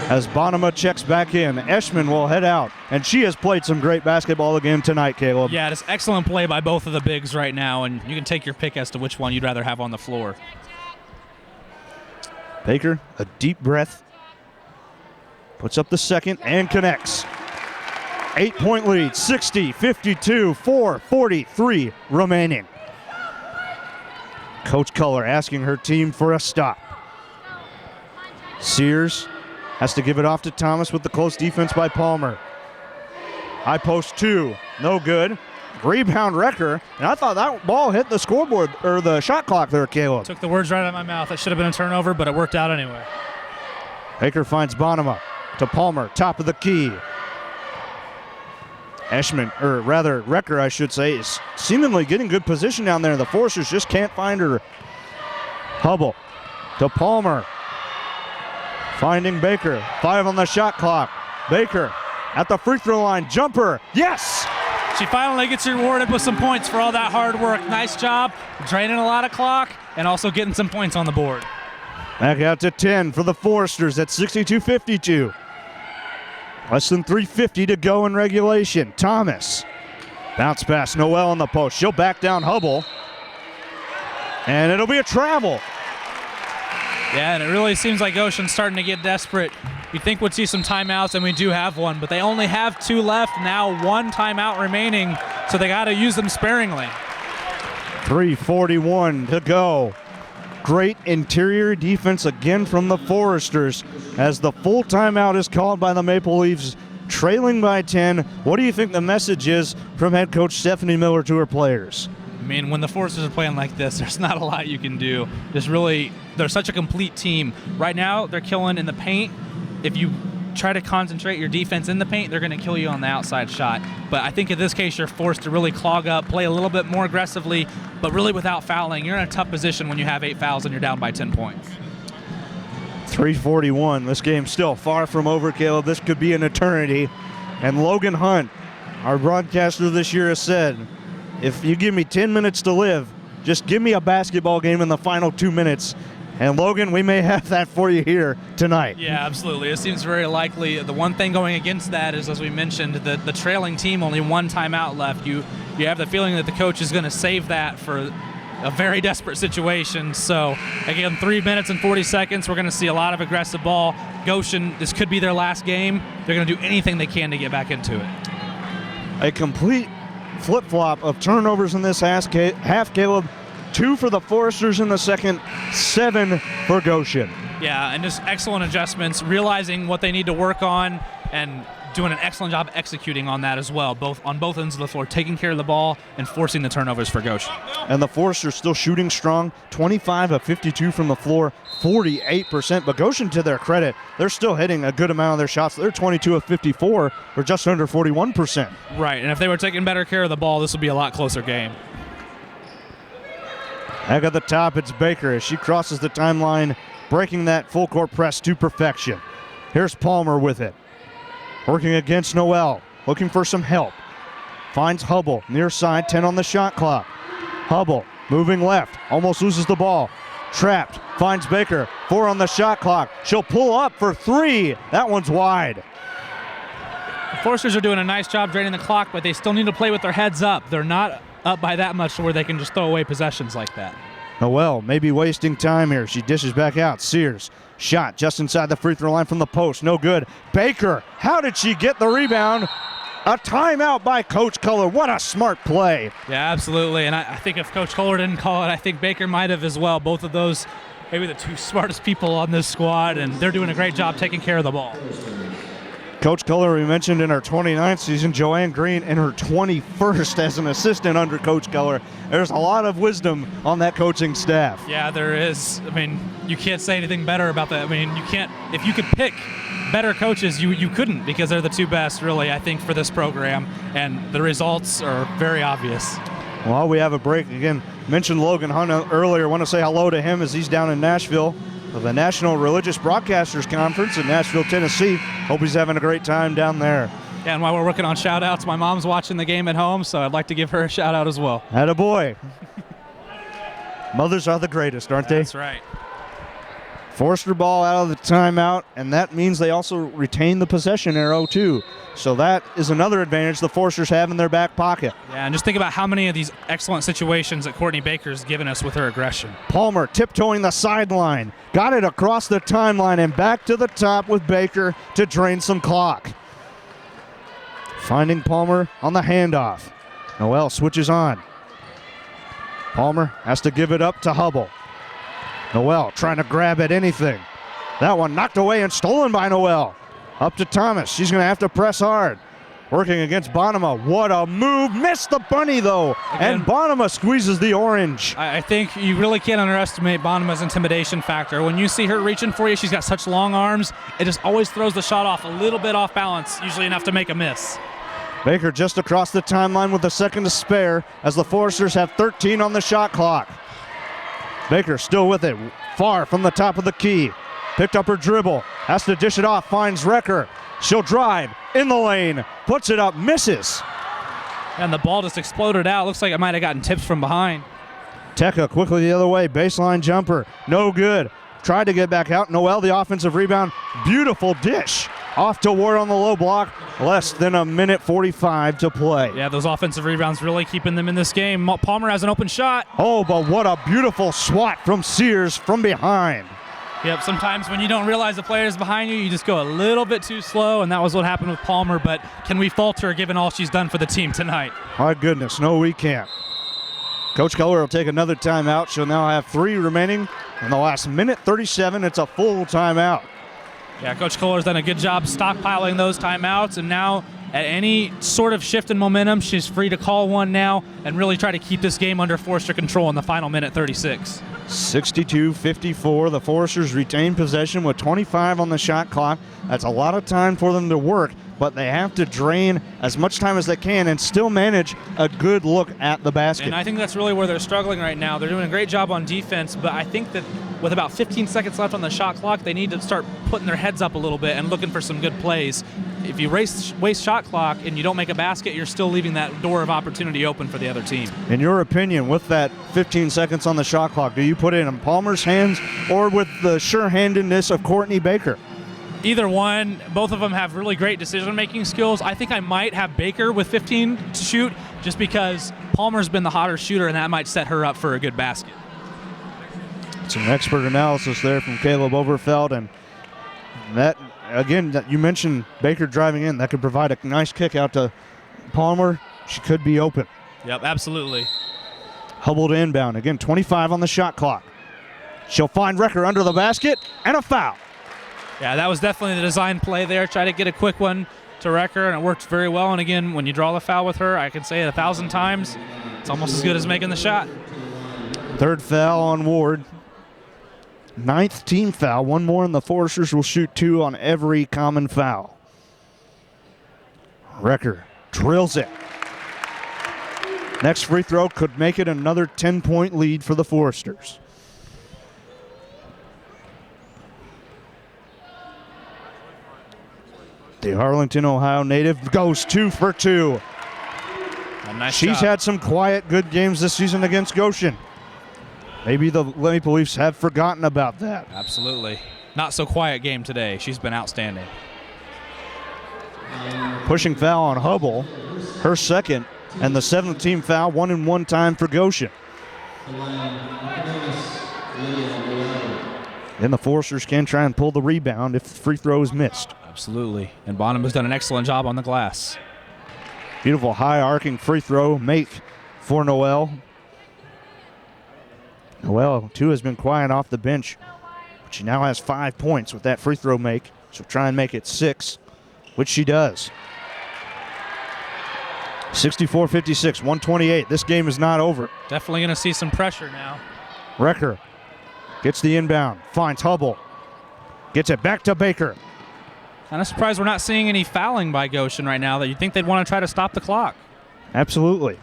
As Bonema checks back in, Eshman will head out, and she has played some great basketball again tonight, Caleb. Yeah, it's excellent play by both of the bigs right now, and you can take your pick as to which one you'd rather have on the floor. Baker, a deep breath, puts up the second and connects. 8-point lead, 60-52, 4:43 remaining. Coach Culler asking her team for a stop. Sears has to give it off to Thomas with the close defense by Palmer. High post 2, no good. Rebound Recker, and I thought that ball hit the scoreboard, or the shot clock there, Caleb. Took the words right out of my mouth. That should have been a turnover, but it worked out anyway. Baker finds Bonema to Palmer, top of the key. Eshman, or rather Recker, I should say, is seemingly getting good position down there. The Foresters just can't find her. Hubble to Palmer. Finding Baker. 5 on the shot clock. Baker at the free throw line. Jumper. Yes! She finally gets rewarded with some points for all that hard work. Nice job draining a lot of clock and also getting some points on the board. Back out to 10 for the Foresters at 62-52. Less than 3:50 to go in regulation. Thomas. Bounce pass. Noel on the post. She'll back down Hubble. And it'll be a travel. Yeah, and it really seems like Goshen's starting to get desperate. You think we'd see some timeouts, and we do have one, but they only have 2 left. Now 1 timeout remaining, so they got to use them sparingly. 3:41 to go. Great interior defense again from the Foresters as the full timeout is called by the Maple Leafs, trailing by 10. What do you think the message is from head coach Stephanie Miller to her players? I mean, when the Foresters are playing like this, there's not a lot you can do. They're such a complete team. Right now, they're killing in the paint. If you try to concentrate your defense in the paint, they're going to kill you on the outside shot. But I think in this case, you're forced to really clog up, play a little bit more aggressively, but really without fouling. You're in a tough position when you have 8 fouls and you're down by 10 points. 3:41. This game's still far from over, Caleb. This could be an eternity. And Logan Hunt, our broadcaster this year, has said, if you give me 10 minutes to live, just give me a basketball game in the final 2 minutes. And Logan, we may have that for you here tonight. Yeah, absolutely. It seems very likely. The one thing going against that is, as we mentioned, the trailing team, only 1 timeout left. You have the feeling that the coach is going to save that for a very desperate situation. So, again, 3 minutes and 40 seconds. We're going to see a lot of aggressive ball. Goshen, this could be their last game. They're going to do anything they can to get back into it. A complete flip-flop of turnovers in this half, Caleb. 2 for the Foresters in the second, 7 for Goshen. Yeah, and just excellent adjustments, realizing what they need to work on and doing an excellent job executing on that as well, on both ends of the floor, taking care of the ball and forcing the turnovers for Goshen. And the Foresters still shooting strong, 25 of 52 from the floor, 48%. But Goshen, to their credit, they're still hitting a good amount of their shots. They're 22 of 54 for just under 41%. Right, and if they were taking better care of the ball, this would be a lot closer game. Back at the top, it's Baker as she crosses the timeline, breaking that full court press to perfection. Here's Palmer with it. Working against Noel, looking for some help. Finds Hubble, near side, 10 on the shot clock. Hubble, moving left, almost loses the ball. Trapped, finds Baker, 4 on the shot clock. She'll pull up for 3. That one's wide. Foresters are doing a nice job draining the clock, but they still need to play with their heads up. They're not up by that much to where they can just throw away possessions like that. Noel maybe wasting time here. She dishes back out. Sears, shot just inside the free throw line from the post. No good. Baker, how did she get the rebound? A timeout by Coach Culler. What a smart play. Yeah, absolutely. And I think if Coach Culler didn't call it, I think Baker might have as well. Both of those, maybe the two smartest people on this squad, and they're doing a great job taking care of the ball. Coach Culler, we mentioned in her 29th season, Joanne Green in her 21st as an assistant under Coach Culler. There's a lot of wisdom on that coaching staff. Yeah, there is. I mean, you can't say anything better about that. I mean, you can't, if you could pick better coaches, you couldn't, because they're the two best, really, I think, for this program, and the results are very obvious. Well, we have a break. Again, mentioned Logan Hunt earlier. Want to say hello to him as he's down in Nashville for the National Religious Broadcasters Conference in Nashville, Tennessee. Hope he's having a great time down there. Yeah, and while we're working on shout-outs, my mom's watching the game at home, so I'd like to give her a shout-out as well. Attaboy. Mothers are the greatest, aren't they? That's right. Forster ball out of the timeout, and that means they also retain the possession arrow, too. So that is another advantage the Forsters have in their back pocket. Yeah, and just think about how many of these excellent situations that Courtney Baker's given us with her aggression. Palmer tiptoeing the sideline. Got it across the timeline and back to the top with Baker to drain some clock. Finding Palmer on the handoff. Noel switches on. Palmer has to give it up to Hubble. Noel trying to grab at anything. That one knocked away and stolen by Noel. Up to Thomas. She's going to have to press hard. Working against Bonema. What a move. Missed the bunny, though. Again, and Bonema squeezes the orange. I think you really can't underestimate Bonema's intimidation factor. When you see her reaching for you, she's got such long arms. It just always throws the shot off a little bit off balance, usually enough to make a miss. Baker just across the timeline with a second to spare as the Foresters have 13 on the shot clock. Baker still with it, far from the top of the key. Picked up her dribble, has to dish it off, finds Recker. She'll drive in the lane, puts it up, misses. And the ball just exploded out. Looks like it might have gotten tipped from behind. Teka quickly the other way, baseline jumper, no good. Tried to get back out. Noel, the offensive rebound, beautiful dish. Off to Ward on the low block. Less than a minute 45 to play. Yeah, those offensive rebounds really keeping them in this game. Palmer has an open shot. Oh, but what a beautiful swat from Sears from behind. Yep, sometimes when you don't realize the player is behind you, you just go a little bit too slow, and that was what happened with Palmer. But can we fault her given all she's done for the team tonight? My goodness, no, we can't. Coach Culler will take another timeout. She'll now have 3 remaining. In the last minute 37, it's a full timeout. Yeah, Coach Culler's done a good job stockpiling those timeouts, and now at any sort of shift in momentum, she's free to call one now and really try to keep this game under Forester control in the final minute 36. 62-54, the Foresters retain possession with 25 on the shot clock. That's a lot of time for them to work, but they have to drain as much time as they can and still manage a good look at the basket. And I think that's really where they're struggling right now. They're doing a great job on defense, but I think that with about 15 seconds left on the shot clock, they need to start putting their heads up a little bit and looking for some good plays. If you waste shot clock and you don't make a basket, you're still leaving that door of opportunity open for the other team. In your opinion, with that 15 seconds on the shot clock, do you put it in Palmer's hands or with the sure-handedness of Courtney Baker? Either one. Both of them have really great decision-making skills. I think I might have Baker with 15 to shoot just because Palmer's been the hotter shooter, and that might set her up for a good basket. Some expert analysis there from Caleb Overfeld, and that, again, you mentioned Baker driving in. That could provide a nice kick out to Palmer. She could be open. Yep, absolutely. Hubble to inbound. Again, 25 on the shot clock. She'll find Recker under the basket, and a foul. Yeah, that was definitely the design play there. Try to get a quick one to Recker, and it worked very well. And again, when you draw the foul with her, I can say it 1,000 times, it's almost as good as making the shot. Third foul on Ward. 9th team foul. One more, and the Foresters will shoot 2 on every common foul. Recker drills it. Next free throw could make it another 10-point lead for the Foresters. The Arlington, Ohio native goes 2 for 2. Nice She's shot. had some quiet, good games this season against Goshen. Maybe the Maple Leafs have forgotten about that. Absolutely. Not so quiet game today. She's been outstanding. Pushing foul on Hubble, her second, and the 7th team foul, 1-and-1 time for Goshen. Then the Foresters can try and pull the rebound if the free throw is missed. Absolutely. And Bonham has done an excellent job on the glass. Beautiful high arcing free throw make for Noel. Noel, too, has been quiet off the bench, but she now has 5 points with that free throw make. She'll try and make it 6, which she does. 64-56, 128. This game is not over. Definitely going to see some pressure now. Recker gets the inbound, finds Hubble, gets it back to Baker. Kind of surprised we're not seeing any fouling by Goshen right now. That you'd think they'd want to try to stop the clock. Absolutely.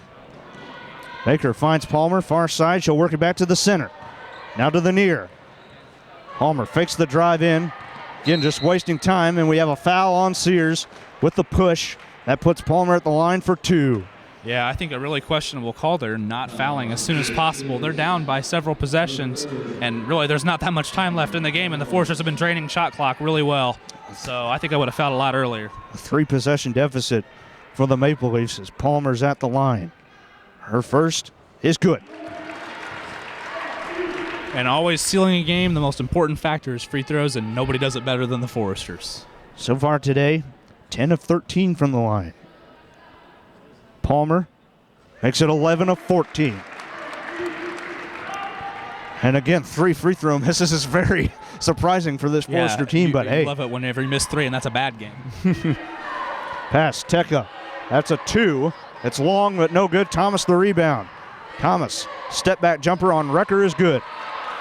Baker finds Palmer, far side. She'll work it back to the center. Now to the near. Palmer fakes the drive in. Again, just wasting time, and we have a foul on Sears with the push. That puts Palmer at the line for 2. Yeah, I think a really questionable call there, not fouling as soon as possible. They're down by several possessions, and really there's not that much time left in the game, and the Foresters have been draining shot clock really well. So I think I would have fouled a lot earlier. A 3-possession deficit for the Maple Leafs as Palmer's at the line. Her first is good. And always sealing a game, the most important factor is free throws, and nobody does it better than the Foresters. So far today, 10 of 13 from the line. Palmer makes it 11 of 14. And again, 3 free throw misses is very surprising for this Forester team, but hey. I love it whenever you miss 3, and that's a bad game. Pass, Teka. That's a 2. It's long, but no good. Thomas the rebound. Thomas, step back jumper on Recker is good.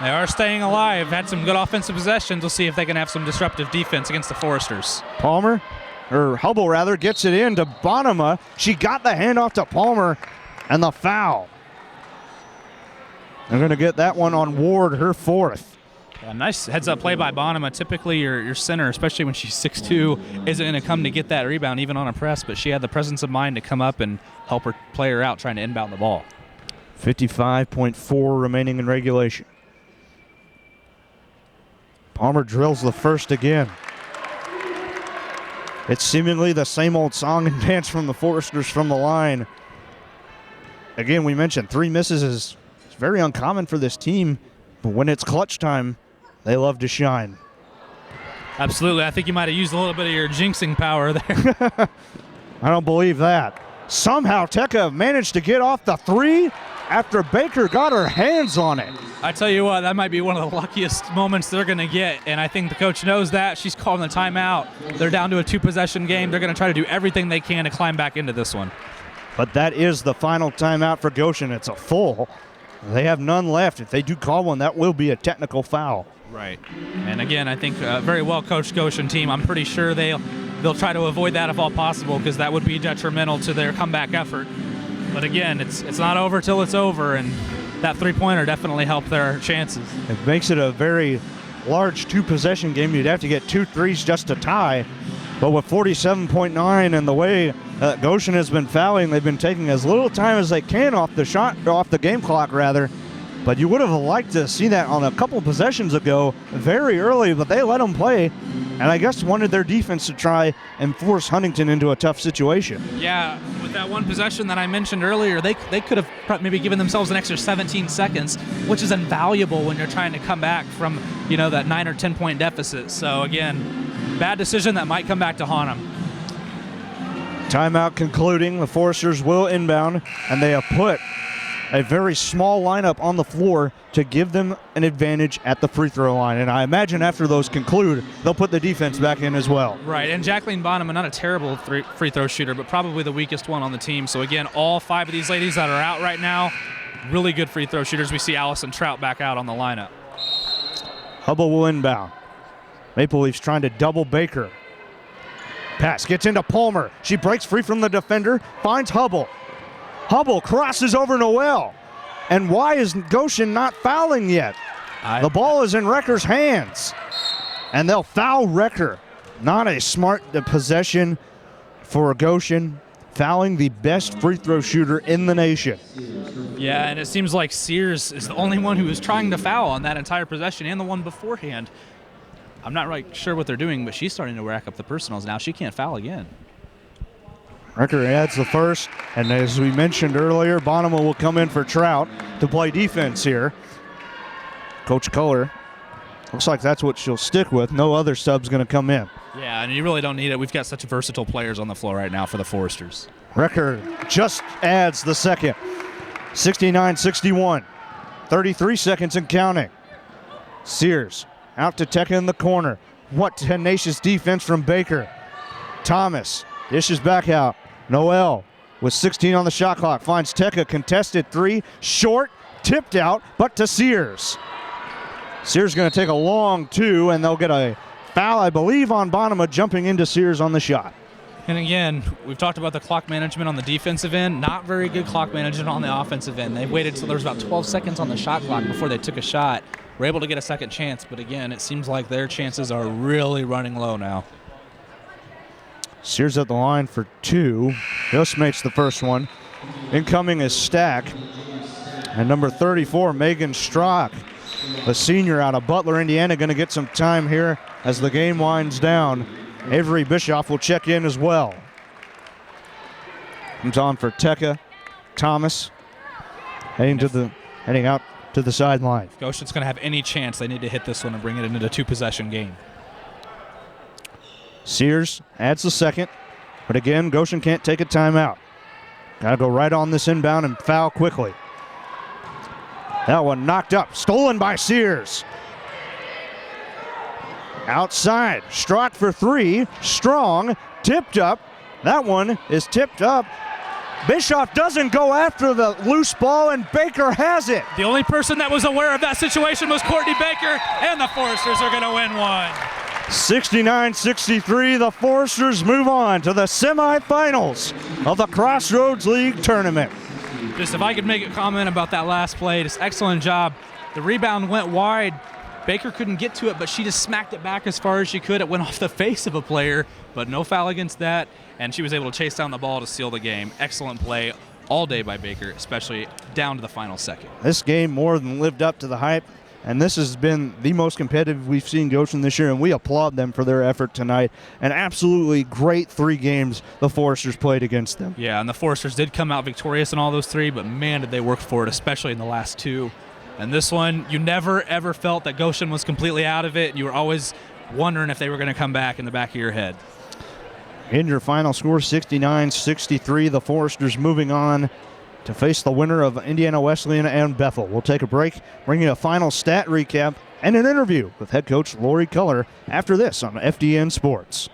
They are staying alive. Had some good offensive possessions. We'll see if they can have some disruptive defense against the Foresters. Palmer, or Hubble rather, gets it in to Bonema. She got the handoff to Palmer, and the foul. They're going to get that one on Ward, her 4th. Yeah, nice heads-up play by Bonema. Typically, your center, especially when she's 6'2", isn't going to come to get that rebound, even on a press, but she had the presence of mind to come up and help her player out trying to inbound the ball. 55.4 remaining in regulation. Palmer drills the first again. It's seemingly the same old song and dance from the Foresters from the line. Again, we mentioned 3 misses is very uncommon for this team, but when it's clutch time, they love to shine. Absolutely. I think you might have used a little bit of your jinxing power there. I don't believe that. Somehow Teka managed to get off the 3 after Baker got her hands on it. I tell you what, that might be one of the luckiest moments they're going to get, and I think the coach knows that. She's calling the timeout. They're down to a 2-possession game. They're going to try to do everything they can to climb back into this one. But that is the final timeout for Goshen. It's a full. They have none left. If they do call one, that will be a technical foul. Right. And again, I think a very well-coached Goshen team. I'm pretty sure they'll try to avoid that if all possible, because that would be detrimental to their comeback effort. But again, it's not over till it's over, and that 3-pointer definitely helped their chances. It makes it a very large 2-possession game. You'd have to get 2 threes just to tie. But with 47.9 and the way Goshen has been fouling, they've been taking as little time as they can off the game clock rather. But you would have liked to see that on a couple possessions ago, very early, but they let them play. And I guess wanted their defense to try and force Huntington into a tough situation. Yeah, with that one possession that I mentioned earlier, they could have maybe given themselves an extra 17 seconds, which is invaluable when you're trying to come back from, that 9 or 10 point deficit. So again, bad decision that might come back to haunt them. Timeout concluding. The Foresters will inbound, and they have put a very small lineup on the floor to give them an advantage at the free throw line. And I imagine after those conclude, they'll put the defense back in as well. Right, and Jacqueline Bonham, not a terrible free throw shooter, but probably the weakest one on the team. So again, all 5 of these ladies that are out right now, really good free throw shooters. We see Allison Trout back out on the lineup. Hubble will inbound. Maple Leafs trying to double Baker. Pass gets into Palmer. She breaks free from the defender, finds Hubble. Hubble crosses over Noel. And why is Goshen not fouling yet? The ball is in Recker's hands. And they'll foul Recker. Not a smart possession for Goshen, fouling the best free throw shooter in the nation. Yeah, and it seems like Sears is the only one who was trying to foul on that entire possession and the one beforehand. I'm not really sure what they're doing, but she's starting to rack up the personals now. She can't foul again. Recker adds the first, and as we mentioned earlier, Bonema will come in for Trout to play defense here. Coach Culler, looks like that's what she'll stick with. No other subs going to come in. Yeah, and you really don't need it. We've got such versatile players on the floor right now for the Foresters. Recker just adds the second. 69-61. 33 seconds and counting. Sears out to Tekka in the corner. What tenacious defense from Baker. Thomas dishes back out. Noel with 16 on the shot clock finds Tekka, contested three, short, tipped out, but to Sears. Sears going to take a long two, and they'll get a foul, I believe, on Bonema jumping into Sears on the shot. And again, we've talked about the clock management on the defensive end. Not very good clock management on the offensive end. They waited until there was about 12 seconds on the shot clock before they took a shot. Were able to get a second chance, but again, it seems like their chances are really running low now. Sears at the line for two. Just makes the first one. Incoming is Stack. And number 34, Megan Strock, the senior out of Butler, Indiana, going to get some time here as the game winds down. Avery Bischoff will check in as well. Comes on for Tekka. Thomas heading out to the sideline. If Goshen's going to have any chance, they need to hit this one and bring it into a two-possession game. Sears adds the second, but again, Goshen can't take a timeout. Got to go right on this inbound and foul quickly. That one knocked up, stolen by Sears. Outside, Strock for three, Strong, tipped up. That one is tipped up. Bischoff doesn't go after the loose ball, and Baker has it. The only person that was aware of that situation was Courtney Baker, and the Foresters are going to win one. 69-63, the Foresters move on to the semifinals of the Crossroads League tournament. Just if I could make a comment about that last play, just excellent job. The rebound went wide. Baker couldn't get to it, but she just smacked it back as far as she could. It went off the face of a player, but no foul against that, and she was able to chase down the ball to seal the game. Excellent play all day by Baker, especially down to the final second. This game more than lived up to the hype, and this has been the most competitive we've seen Goshen this year, and we applaud them for their effort tonight. An absolutely great three games the Foresters played against them. Yeah, and the Foresters did come out victorious in all those three, but man, did they work for it, especially in the last two. And this one, you never, ever felt that Goshen was completely out of it. You were always wondering if they were going to come back in the back of your head. In your final score, 69-63, the Foresters moving on to face the winner of Indiana Wesleyan and Bethel. We'll take a break, bring you a final stat recap and an interview with head coach Lori Culler after this on FDN Sports.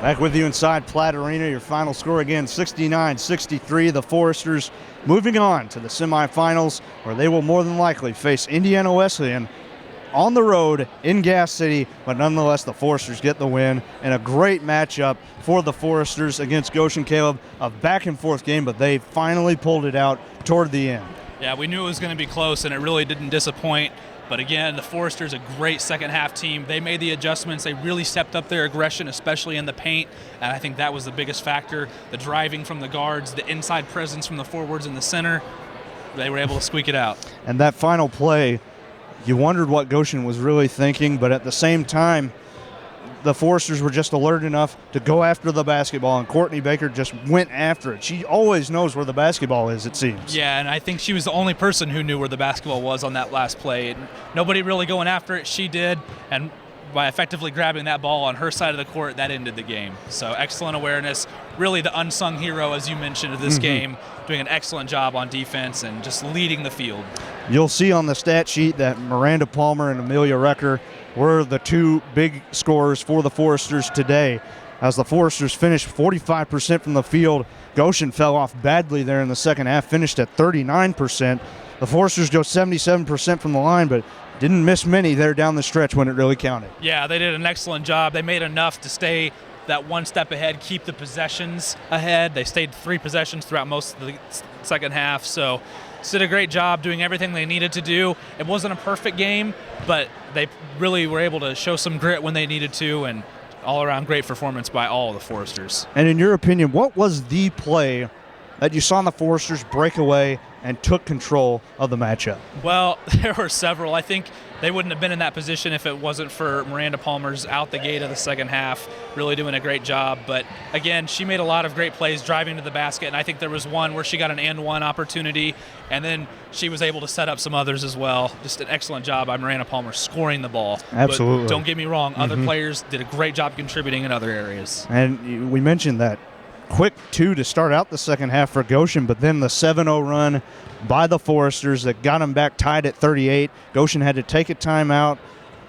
Back with you inside Platt Arena. Your final score again, 69-63. The Foresters moving on to the semifinals, where they will more than likely face Indiana Wesleyan on the road in Gas City, but nonetheless the Foresters get the win, and a great matchup for the Foresters against Goshen. Caleb, a back and forth game, but they finally pulled it out toward the end. Yeah, we knew it was going to be close, and it really didn't disappoint. But again, the Foresters, a great second half team. They made the adjustments. They really stepped up their aggression, especially in the paint, and I think that was the biggest factor. The driving from the guards, the inside presence from the forwards in the center, they were able to squeak it out. And that final play, you wondered what Goshen was really thinking, but at the same time, the Foresters were just alert enough to go after the basketball, and Courtney Baker just went after it. She always knows where the basketball is, it seems. Yeah, and I think she was the only person who knew where the basketball was on that last play. Nobody really going after it. She did, and by effectively grabbing that ball on her side of the court, that ended the game. So excellent awareness. Really the unsung hero, as you mentioned, of this game, doing an excellent job on defense and just leading the field. You'll see on the stat sheet that Miranda Palmer and Amelia Recker were the two big scorers for the Foresters today. As the Foresters finished 45% from the field, Goshen fell off badly there in the second half, finished at 39%. The Foresters go 77% from the line, but didn't miss many there down the stretch when it really counted. Yeah, they did an excellent job. They made enough to stay that one step ahead, keep the possessions ahead. They stayed 3 possessions throughout most of the second half, so did a great job doing everything they needed to do. It wasn't a perfect game, but they really were able to show some grit when they needed to, and all-around great performance by all of the Foresters. And in your opinion, what was the play that you saw the Foresters break away and took control of the matchup? Well, there were several. I think they wouldn't have been in that position if it wasn't for Miranda Palmer's out the gate of the second half, really doing a great job. But again, she made a lot of great plays driving to the basket, and I think there was one where she got an and-one opportunity, and then she was able to set up some others as well. Just an excellent job by Miranda Palmer scoring the ball. Absolutely. But don't get me wrong, other players did a great job contributing in other areas. And we mentioned that quick 2 to start out the second half for Goshen, but then the 7-0 run by the Foresters that got them back tied at 38. Goshen had to take a timeout,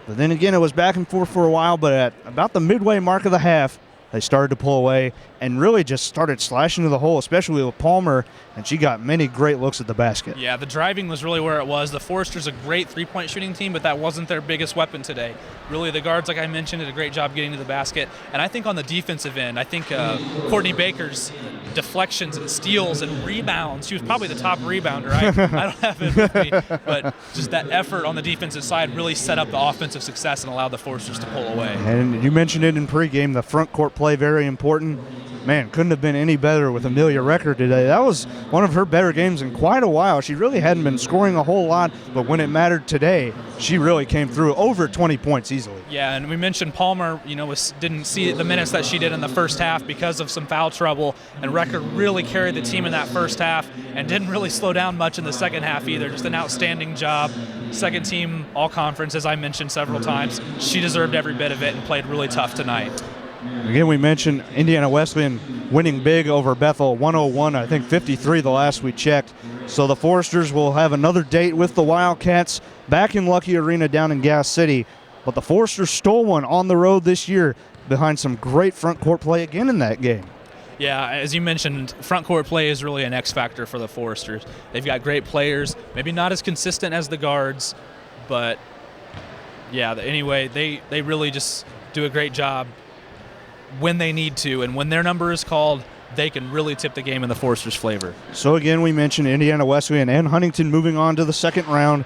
but then again it was back and forth for a while, but at about the midway mark of the half, they started to pull away and really just started slashing to the hole, especially with Palmer, and she got many great looks at the basket. Yeah, the driving was really where it was. The Foresters a great three-point shooting team, but that wasn't their biggest weapon today. Really, the guards, like I mentioned, did a great job getting to the basket. And I think on the defensive end, I think Courtney Baker's deflections and steals and rebounds, she was probably the top rebounder. I don't have it with me, but just that effort on the defensive side really set up the offensive success and allowed the Foresters to pull away. And you mentioned it in pregame, the front court play very important. Man, couldn't have been any better with Amelia Recker today. That was one of her better games in quite a while. She really hadn't been scoring a whole lot, but when it mattered today, she really came through, over 20 points easily. Yeah, and we mentioned Palmer, didn't see the minutes that she did in the first half because of some foul trouble, and Recker really carried the team in that first half and didn't really slow down much in the second half either. Just an outstanding job. Second team all-conference, as I mentioned several times. She deserved every bit of it and played really tough tonight. Again, we mentioned Indiana Wesleyan winning big over Bethel, 101, I think 53 the last we checked. So the Foresters will have another date with the Wildcats back in Lucky Arena down in Gas City. But the Foresters stole one on the road this year behind some great front court play again in that game. Yeah, as you mentioned, front court play is really an X factor for the Foresters. They've got great players, maybe not as consistent as the guards, but yeah, anyway, they really just do a great job when they need to, and when their number is called, they can really tip the game in the Foresters' flavor. So again, we mentioned Indiana Wesleyan and Huntington moving on to the second round.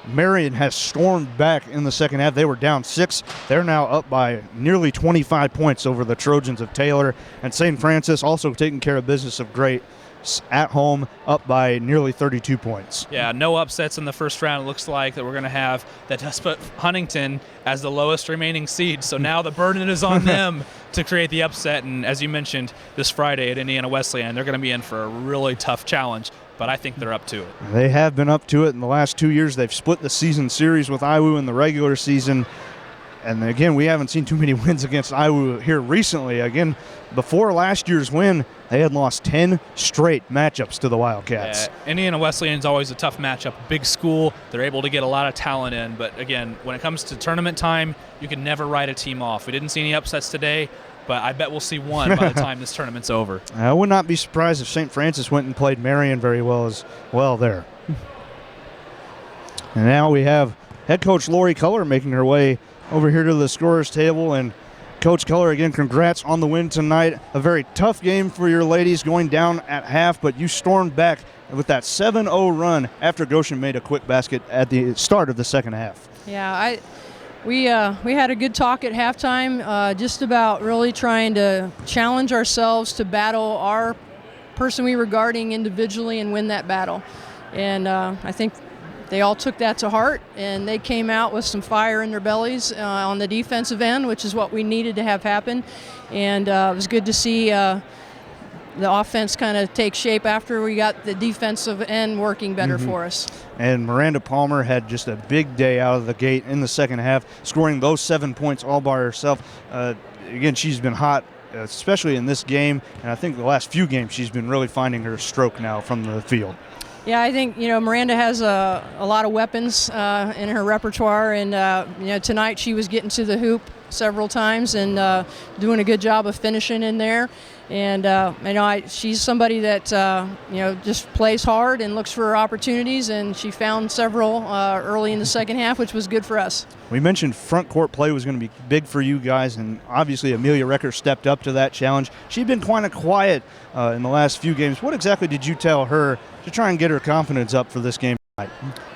Marion has stormed back in the second half. They were down 6. They're now up by nearly 25 points over the Trojans of Taylor. And St. Francis also taking care of business of great at home, up by nearly 32 points. Yeah, no upsets in the first round. It looks like that we're going to have that does put Huntington as the lowest remaining seed. So now the burden is on them to create the upset. And as you mentioned, this Friday at Indiana Wesleyan, they're going to be in for a really tough challenge. But I think they're up to it. They have been up to it in the last 2 years. They've split the season series with IWU in the regular season. And again, we haven't seen too many wins against IWU here recently. Again, before last year's win, they had lost 10 straight matchups to the Wildcats. Yeah, Indiana Wesleyan is always a tough matchup. Big school, they're able to get a lot of talent in. But again, when it comes to tournament time, you can never write a team off. We didn't see any upsets today, but I bet we'll see one by the time this tournament's over. I would not be surprised if St. Francis went and played Marion very well as well there. And now we have head coach Lori Culler making her way over here to the scorer's table. And Coach Culler, again, congrats on the win tonight. A very tough game for your ladies going down at half, but you stormed back with that 7-0 run after Goshen made a quick basket at the start of the second half. Yeah, we had a good talk at halftime, just about really trying to challenge ourselves to battle our person we were guarding individually and win that battle. And I think they all took that to heart, and they came out with some fire in their bellies on the defensive end, which is what we needed to have happen. And it was good to see the offense kind of take shape after we got the defensive end working better for us. And Miranda Palmer had just a big day out of the gate in the second half, scoring those 7 points all by herself. Again, she's been hot, especially in this game, and I think the last few games she's been really finding her stroke now from the field. Yeah, I think, Miranda has a lot of weapons in her repertoire, and, tonight she was getting to the hoop several times and doing a good job of finishing in there. And, she's somebody that, just plays hard and looks for opportunities, and she found several early in the second half, which was good for us. We mentioned front court play was going to be big for you guys, and obviously Amelia Recker stepped up to that challenge. She'd been kind of quiet in the last few games. What exactly did you tell her to try and get her confidence up for this game tonight?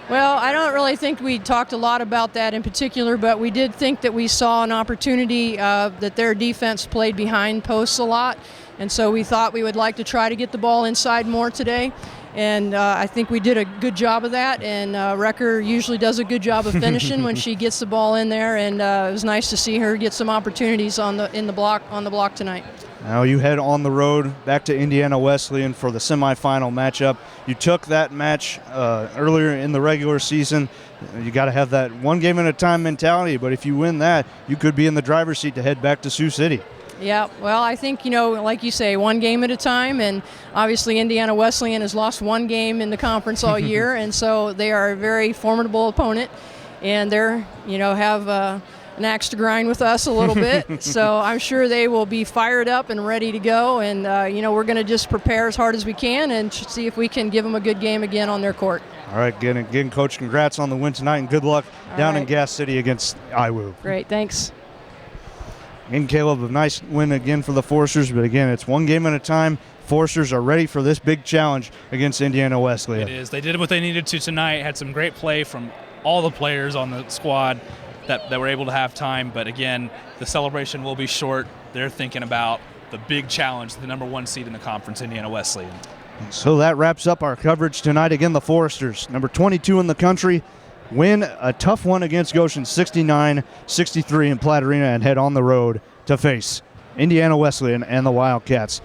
Well, I don't really think we talked a lot about that in particular, but we did think that we saw an opportunity that their defense played behind posts a lot, and so we thought we would like to try to get the ball inside more today. And I think we did a good job of that, and Recker usually does a good job of finishing when she gets the ball in there, and it was nice to see her get some opportunities on the block tonight. Now you head on the road back to Indiana Wesleyan for the semifinal matchup. You took that match earlier in the regular season. You got to have that one game at a time mentality, but if you win that, you could be in the driver's seat to head back to Sioux City. Yeah, well, I think, like you say, one game at a time, and obviously Indiana Wesleyan has lost one game in the conference all year, and so they are a very formidable opponent, and they're, have an axe to grind with us a little bit, so I'm sure they will be fired up and ready to go, and, we're going to just prepare as hard as we can and see if we can give them a good game again on their court. All right, again, Coach, congrats on the win tonight, and good luck down in Gas City against IWU. Great, thanks. And Caleb, a nice win again for the Foresters, but again, it's one game at a time. Foresters are ready for this big challenge against Indiana Wesleyan. It is. They did what they needed to tonight, had some great play from all the players on the squad that were able to have time, but again, the celebration will be short. They're thinking about the big challenge, the number one seed in the conference, Indiana Wesleyan. So that wraps up our coverage tonight. Again, the Foresters, number 22 in the country, win a tough one against Goshen, 69-63 in Platte Arena, and head on the road to face Indiana Wesleyan and the Wildcats.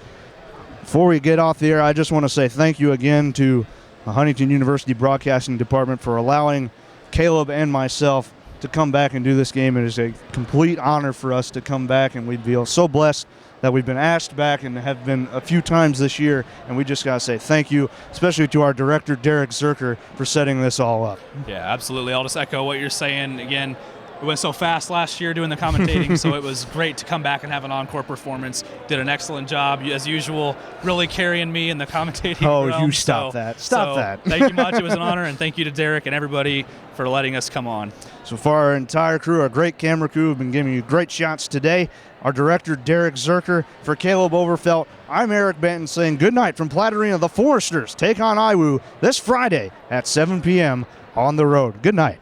Before we get off the air, I just want to say thank you again to the Huntington University Broadcasting Department for allowing Caleb and myself to come back and do this game. It is a complete honor for us to come back, and we feel so blessed that we've been asked back and have been a few times this year, and we just got to say thank you, especially to our director, Derek Zerker, for setting this all up. Yeah, absolutely. I'll just echo what you're saying. Again, it went so fast last year doing the commentating, so it was great to come back and have an encore performance. Did an excellent job, as usual, really carrying me in the commentating realm. You stop that. Stop that. Thank you much. It was an honor, and thank you to Derek and everybody for letting us come on. So far, our entire crew, our great camera crew, have been giving you great shots today. Our director, Derek Zerker. For Caleb Overfelt, I'm Eric Benton saying good night from Platte Arena. The Foresters take on IWU this Friday at 7 p.m. on the road. Good night.